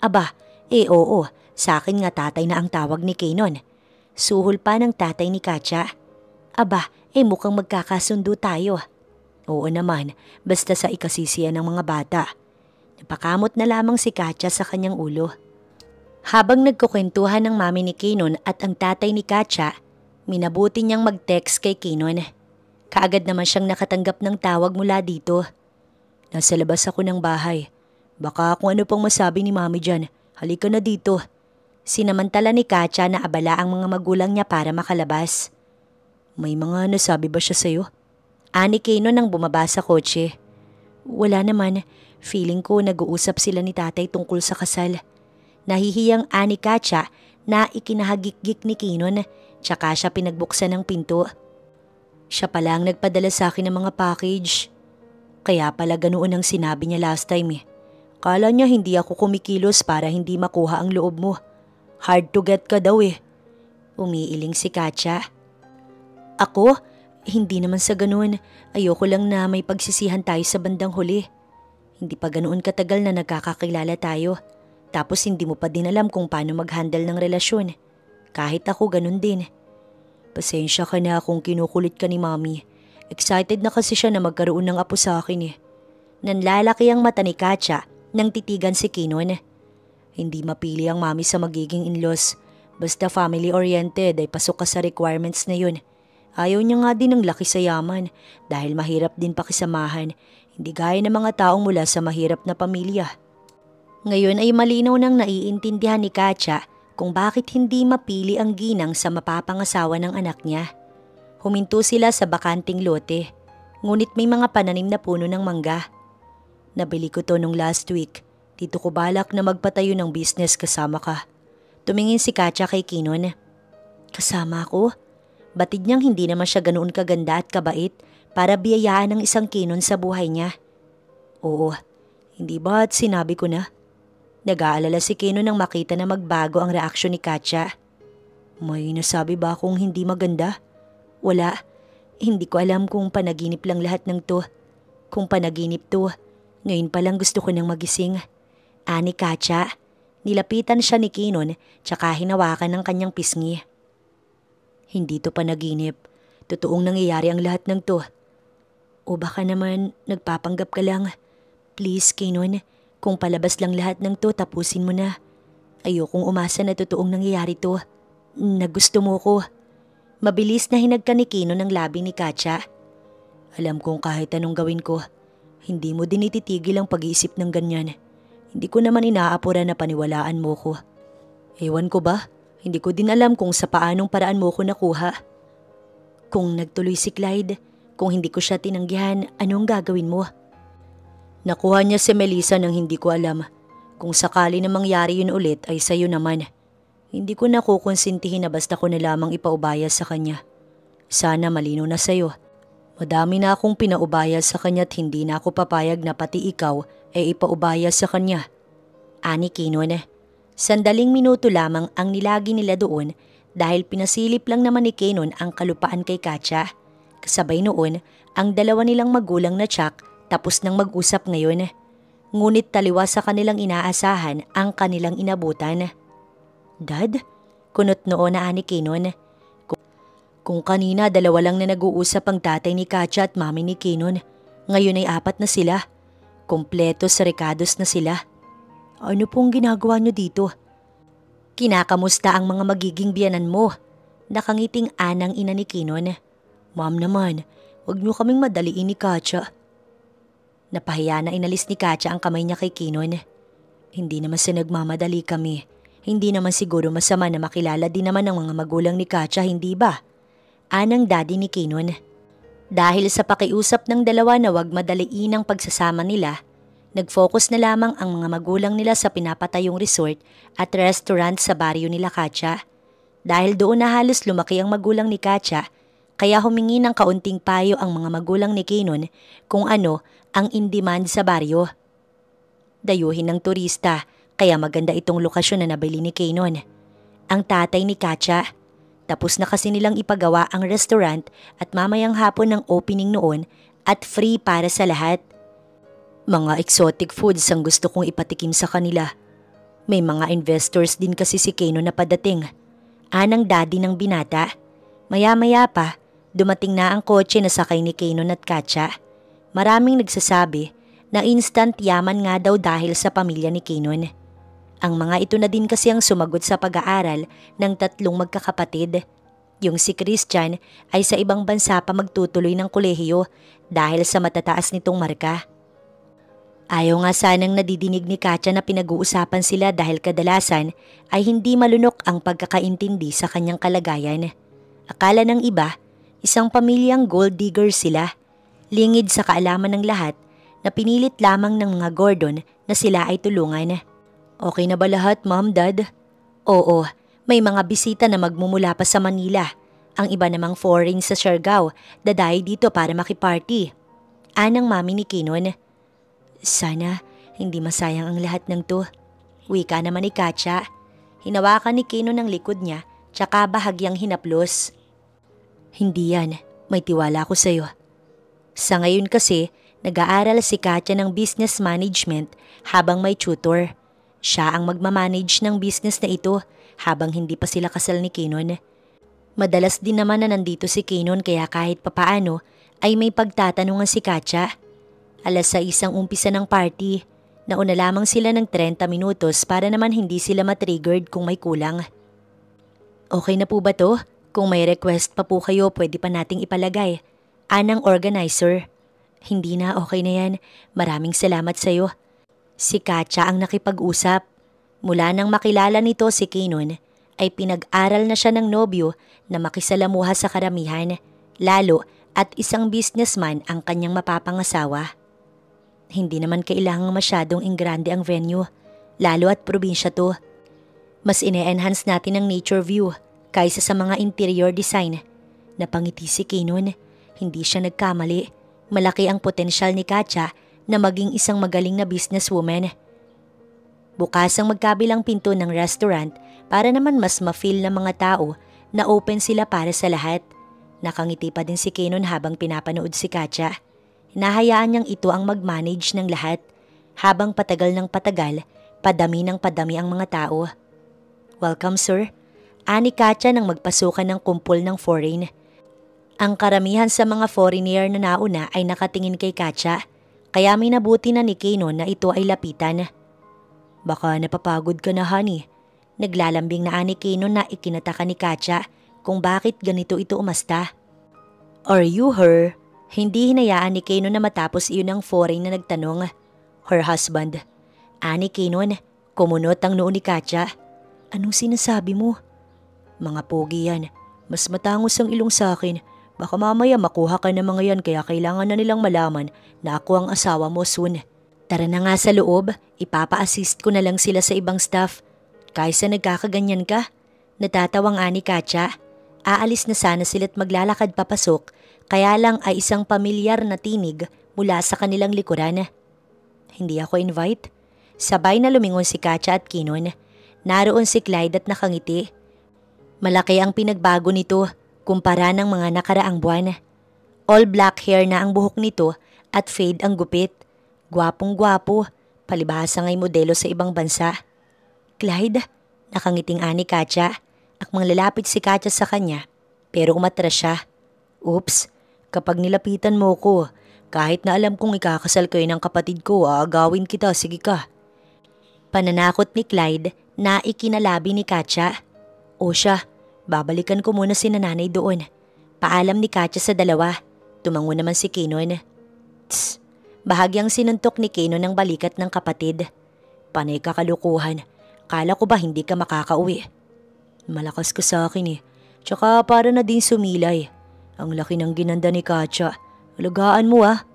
Aba, oo. Sa akin nga tatay na ang tawag ni Kinon. Suhol pa ng tatay ni Katya. Aba, mukhang magkakasundo tayo. Oo naman, basta sa ikasisiya ng mga bata. Napakamot na lamang si Katya sa kanyang ulo. Habang nagkukwentuhan ng mami ni Kinon at ang tatay ni Katya, minabuti niyang mag-text kay Kinon. Kaagad naman siyang nakatanggap ng tawag mula dito. Nasa labas ako ng bahay. Baka kung ano pang masabi ni mami dyan, halika na dito. Sinamantala ni Katya na abala ang mga magulang niya para makalabas. May mga nasabi ba siya sa'yo? Ani Kinon nang bumaba sa kotse. Wala naman. Feeling ko nag-uusap sila ni tatay tungkol sa kasal. Nahihiyang ani Katya na ikinahagik-gik ni Kinon tsaka siya pinagbuksan ng pinto. Siya pala ang nagpadala sa akin ng mga package. Kaya pala ganoon ang sinabi niya last time eh. Kala niya hindi ako kumikilos para hindi makuha ang loob mo. Hard to get ka daw eh. Umiiling si Katya. Ako? Hindi naman sa ganoon. Ayoko lang na may pagsisihan tayo sa bandang huli. Hindi pa ganoon katagal na nagkakakilala tayo. Tapos hindi mo pa din alam kung paano mag-handle ng relasyon. Kahit ako ganun din. Pasensya ka na kung kinukulit ka ni mami. Excited na kasi siya na magkaroon ng apo sa akin eh. Nanlalaki ang mata ni Katya nang titigan si Kinon. Hindi mapili ang mami sa magiging in-laws. Basta family-oriented ay pasok ka sa requirements na yun. Ayaw niya nga din ng laki sa yaman dahil mahirap din pakisamahan. Hindi gaya ng mga taong mula sa mahirap na pamilya. Ngayon ay malinaw nang naiintindihan ni Katya kung bakit hindi mapili ang ginang sa mapapangasawa ng anak niya. Huminto sila sa bakanting lote, ngunit may mga pananim na puno ng mangga. Nabili ko to nung last week. Dito ko balak na magpatayo ng business kasama ka. Tumingin si Katya kay Kinon. Kasama ako? Batid niyang hindi naman siya ganoon kaganda at kabait para biyayaan ng isang Kinon sa buhay niya. Oo, hindi ba at sinabi ko na? Nag-aalala si Kinon nang makita na magbago ang reaksyon ni Katya. May nasabi ba akong hindi maganda? Wala. Hindi ko alam kung panaginip lang lahat ng to. Kung panaginip to, ngayon pa lang gusto ko nang magising. Ani Katya, nilapitan siya ni Kinon tsaka hinawakan ng kanyang pisngi. Hindi to panaginip. Totoong nangyayari ang lahat ng to. O baka naman nagpapanggap ka lang. Please Kinon, kung palabas lang lahat ng to tapusin mo na. Ayokong umasa na totoong nangyayari to. Na gusto mo ko. Mabilis na hinagka ni Kinon ng labi ni Katya. Alam kong kahit anong gawin ko, hindi mo din ititigil ang pag-iisip ng ganyan. Hindi ko naman inaapura na paniwalaan mo ko. Ewan ko ba? Hindi ko din alam kung sa paanong paraan mo ko nakuha. Kung nagtuloy si Clyde, kung hindi ko siya tinanggihan, anong gagawin mo? Nakuha niya si Melissa nang hindi ko alam. Kung sakali na mangyari yun ulit ay sa'yo naman. Hindi ko na kukonsintihin na basta ko na lamang ipaubaya sa kanya. Sana malino na sa'yo. Madami na akong pinaubaya sa kanya at hindi na ako papayag na pati ikaw ay ipaubaya sa kanya. Ani Kinon. Sandaling minuto lamang ang nilagi nila doon dahil pinasilip lang naman ni Kinon ang kalupaan kay Katya. Kasabay noon, ang dalawa nilang magulang na Chuck tapos nang mag-usap ngayon. Ngunit taliwa sa kanilang inaasahan ang kanilang inabutan. Dad? Kunot noon na ani Kinon. Kung kanina dalawa lang na nag-uusap ang tatay ni Katya at mami ni Kinon, ngayon ay 4 na sila. Kompleto sa rekados na sila. Ano pong ginagawa niyo dito? Kinakamusta ang mga magiging biyanan mo? Nakangiting anang ina ni Kinon. Ma'am naman, huwag niyo kaming madaliin ni Katya. Napahiya na inalis ni Katya ang kamay niya kay Kinon. Hindi naman sa nagmamadali kami. Hindi naman siguro masama na makilala din naman ng mga magulang ni Katya, hindi ba? Anang daddy ni Kinon. Dahil sa pakiusap ng dalawa na wag madaliin ang pagsasama nila, nag-focus na lamang ang mga magulang nila sa pinapatayong resort at restaurant sa baryo nila Katya. Dahil doon na halos lumaki ang magulang ni Katya, kaya humingi ng kaunting payo ang mga magulang ni Kinon kung ano ang in-demand sa baryo. Dayuhin ng turista, kaya maganda itong lokasyon na nabili ni Kinon. Ang tatay ni Katya, tapos na kasi nilang ipagawa ang restaurant at mamayang hapon ng opening noon at free para sa lahat. Mga exotic foods ang gusto kong ipatikim sa kanila. May mga investors din kasi si Kinon na padating. Anang daddy ng binata. Maya-maya pa, dumating na ang kotse na sakay ni Kinon at Katya. Maraming nagsasabi na instant yaman nga daw dahil sa pamilya ni Kinon. Ang mga ito na din kasi ang sumagot sa pag-aaral ng tatlong magkakapatid. Yung si Christian ay sa ibang bansa pa magtutuloy ng kolehiyo dahil sa matataas nitong marka. Ayaw nga sanang nadidinig ni Katya na pinag-uusapan sila dahil kadalasan ay hindi malunok ang pagkakaintindi sa kanyang kalagayan. Akala ng iba, isang pamilyang gold digger sila, lingid sa kaalaman ng lahat na pinilit lamang ng mga Gordon na sila ay tulungan. Okay na ba lahat, Mom, Dad? Oo, may mga bisita na magmumula pa sa Manila. Ang iba namang foreign sa Siargao, dadayo dito para makiparty. Anang mami ni Kinon. Sana hindi masayang ang lahat ng to. Wika naman ni Katya. Hinawakan ni Kinon ang likod niya, tsaka bahagyang hinaplos. Hindi yan, may tiwala ko sa'yo. Sa ngayon kasi, nag-aaral si Katya ng business management habang may tutor. Siya ang magmamanage ng business na ito habang hindi pa sila kasal ni Kinon. Madalas din naman na nandito si Kinon kaya kahit papaano ay may pagtatanungan si Katya. 6:00 ang umpisa ng party. Nauna lamang sila ng 30 minutos para naman hindi sila matriggered kung may kulang. Okay na po ba to? Kung may request pa po kayo pwede pa nating ipalagay. Anang organizer. Hindi na, okay na yan. Maraming salamat sa'yo. Si Katya ang nakipag-usap. Mula nang makilala nito si Kinon, ay pinag-aral na siya ng nobyo na makisalamuha sa karamihan, lalo at isang businessman ang kanyang mapapangasawa. Hindi naman kailangang masyadong ingrande ang venue, lalo at probinsya to. Mas ine-enhance natin ang nature view kaysa sa mga interior design. Napangiti si Kinon, hindi siya nagkamali. Malaki ang potensyal ni Katya na maging isang magaling na businesswoman. Bukas ang magkabilang pinto ng restaurant para naman mas ma-feel ng mga tao na open sila para sa lahat. Nakangiti pa din si Kinon habang pinapanood si Katya. Hinahayaan niyang ito ang mag-manage ng lahat. Habang patagal ng patagal, padami ng padami ang mga tao. Welcome sir. Ani Katya nang magpasukan ng kumpol ng foreign. Ang karamihan sa mga foreigner na nauna ay nakatingin kay Katya. Kaya may nabuti na ni Kinon na ito ay lapitan. Baka napapagod ka na, honey. Naglalambing na ani Kinon na ikinataka ni Katya kung bakit ganito ito umasta. Are you her? Hindi hinayaan ni Kinon na matapos iyon ang foreign na nagtanong. Her husband. Ani Kinon, kumunot ang noo ni Katya. Anong sinasabi mo? Mga pogi yan. Mas matangos ang ilong sa akin. Baka mamaya makuha ka ng mga yan kaya kailangan na nilang malaman na ako ang asawa mo soon. Tara na nga sa loob, ipapa-assist ko na lang sila sa ibang staff. Kaysa nagkakaganyan ka? Natatawang ani Katya. Aalis na sana sila't maglalakad papasok, kaya lang ay isang pamilyar na tinig mula sa kanilang likuran. Hindi ako invite. Sabay na lumingon si Katya at Kinon. Naroon si Clyde at nakangiti. Malaki ang pinagbago nito kumpara ng mga nakaraang buwan. All black hair na ang buhok nito at fade ang gupit. Gwapong-gwapo, palibhasa nga'y modelo sa ibang bansa. Clyde, nakangiting ani Katya. Akmang lalapit si Katya sa kanya, pero umatras siya. Oops, kapag nilapitan mo ko, kahit na alam kong ikakasal kayo ng kapatid ko, aagawin kita, sige ka. Pananakot ni Clyde na ikinalabi ni Katya. O siya, babalikan ko muna si nanay doon. Paalam ni Katya sa dalawa. Tumango naman si Kinon. Tss, bahagyang sinuntok ni Kinon ng balikat ng kapatid. Panay kakalukuhan. Kala ko ba hindi ka makakauwi? Malakas ka sa akin eh. Tsaka para na din sumilay. Ang laki ng ginanda ni Katya. Alagaan mo ah.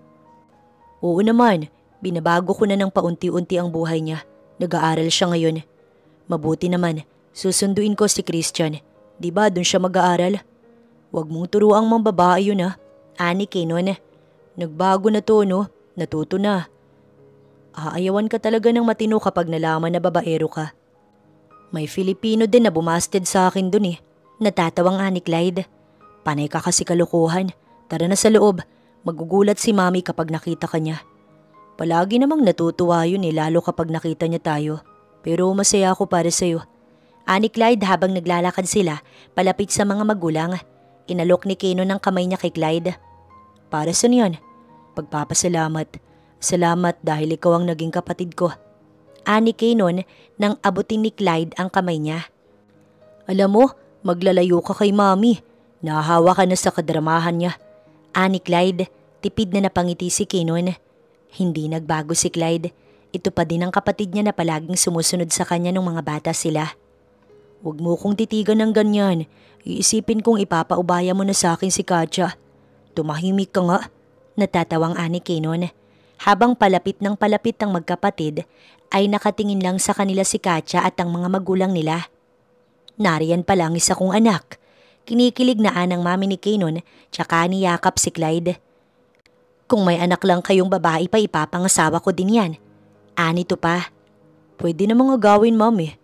Oo naman, binabago ko na ng paunti-unti ang buhay niya. Nag-aaral siya ngayon. Mabuti naman, susunduin ko si Christian. Diba dun siya mag-aaral? Huwag mong turuang mga babae yun ah. Ani Kinon. Nagbago na to no, natuto na. Aayawan ka talaga ng matino kapag nalaman na babaero ka. May Filipino din na bumasted sa akin dun eh. Natatawang ani Clyde. Panay ka kasi kalukuhan. Tara na sa loob. Magugulat si mami kapag nakita ka niya. Palagi namang natutuwa yun eh lalo kapag nakita niya tayo. Pero masaya ako para sa'yo. Ani Clyde habang naglalakad sila palapit sa mga magulang. Inalok ni Kinon ng kamay niya kay Clyde. Para saan yan? Pagpapasalamat. Salamat dahil ikaw ang naging kapatid ko. Ani kay nun nang abutin ni Clyde ang kamay niya. Alam mo, maglalayo ka kay mami. Nahahawa ka na sa kadramahan niya. Ani Clyde, tipid na napangiti si Kinon. Hindi nagbago si Clyde. Ito pa din ang kapatid niya na palaging sumusunod sa kanya nung mga bata sila. Huwag mo kong titigan ng ganyan. Iisipin kong ipapaubaya mo na sa akin si Katya. Tumahimik ka nga. Natatawang ani Kinon. Habang palapit ng palapit ang magkapatid, ay nakatingin lang sa kanila si Katya at ang mga magulang nila. Nariyan pa lang isa kong anak. Kinikilig na anang mami ni Kinon tsaka niyakap si Clyde. Kung may anak lang kayong babae pa ipapangasawa ko din yan. Anito pa. Pwede na mga gawin mami.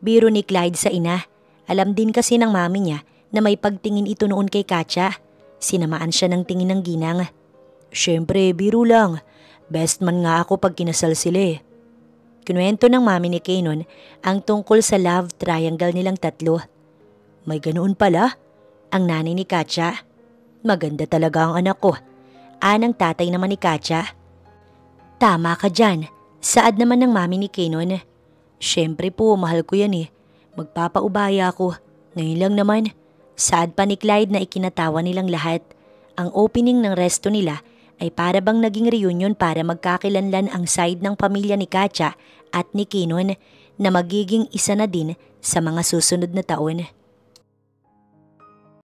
Biro ni Clyde sa ina. Alam din kasi ng mami niya na may pagtingin ito noon kay Katya. Sinamaan siya ng tingin ng ginang. Siyempre, biro lang. Best man nga ako pag kinasal sila eh. Kinuwento ng mami ni Kinon ang tungkol sa love triangle nilang tatlo. May ganoon pala? Ang nanay ni Katya. Maganda talaga ang anak ko. Anang tatay naman ni Katya. Tama ka dyan. Saad naman ng mami ni Kinon. Siyempre po, mahal ko yan eh. Magpapaubaya ako. Ngayon lang naman. Saad pa ni Clyde na ikinatawa nilang lahat. Ang opening ng resto nila ay para bang naging reunion para magkakilanlan ang side ng pamilya ni Katya at ni Kinon na magiging isa na din sa mga susunod na taon.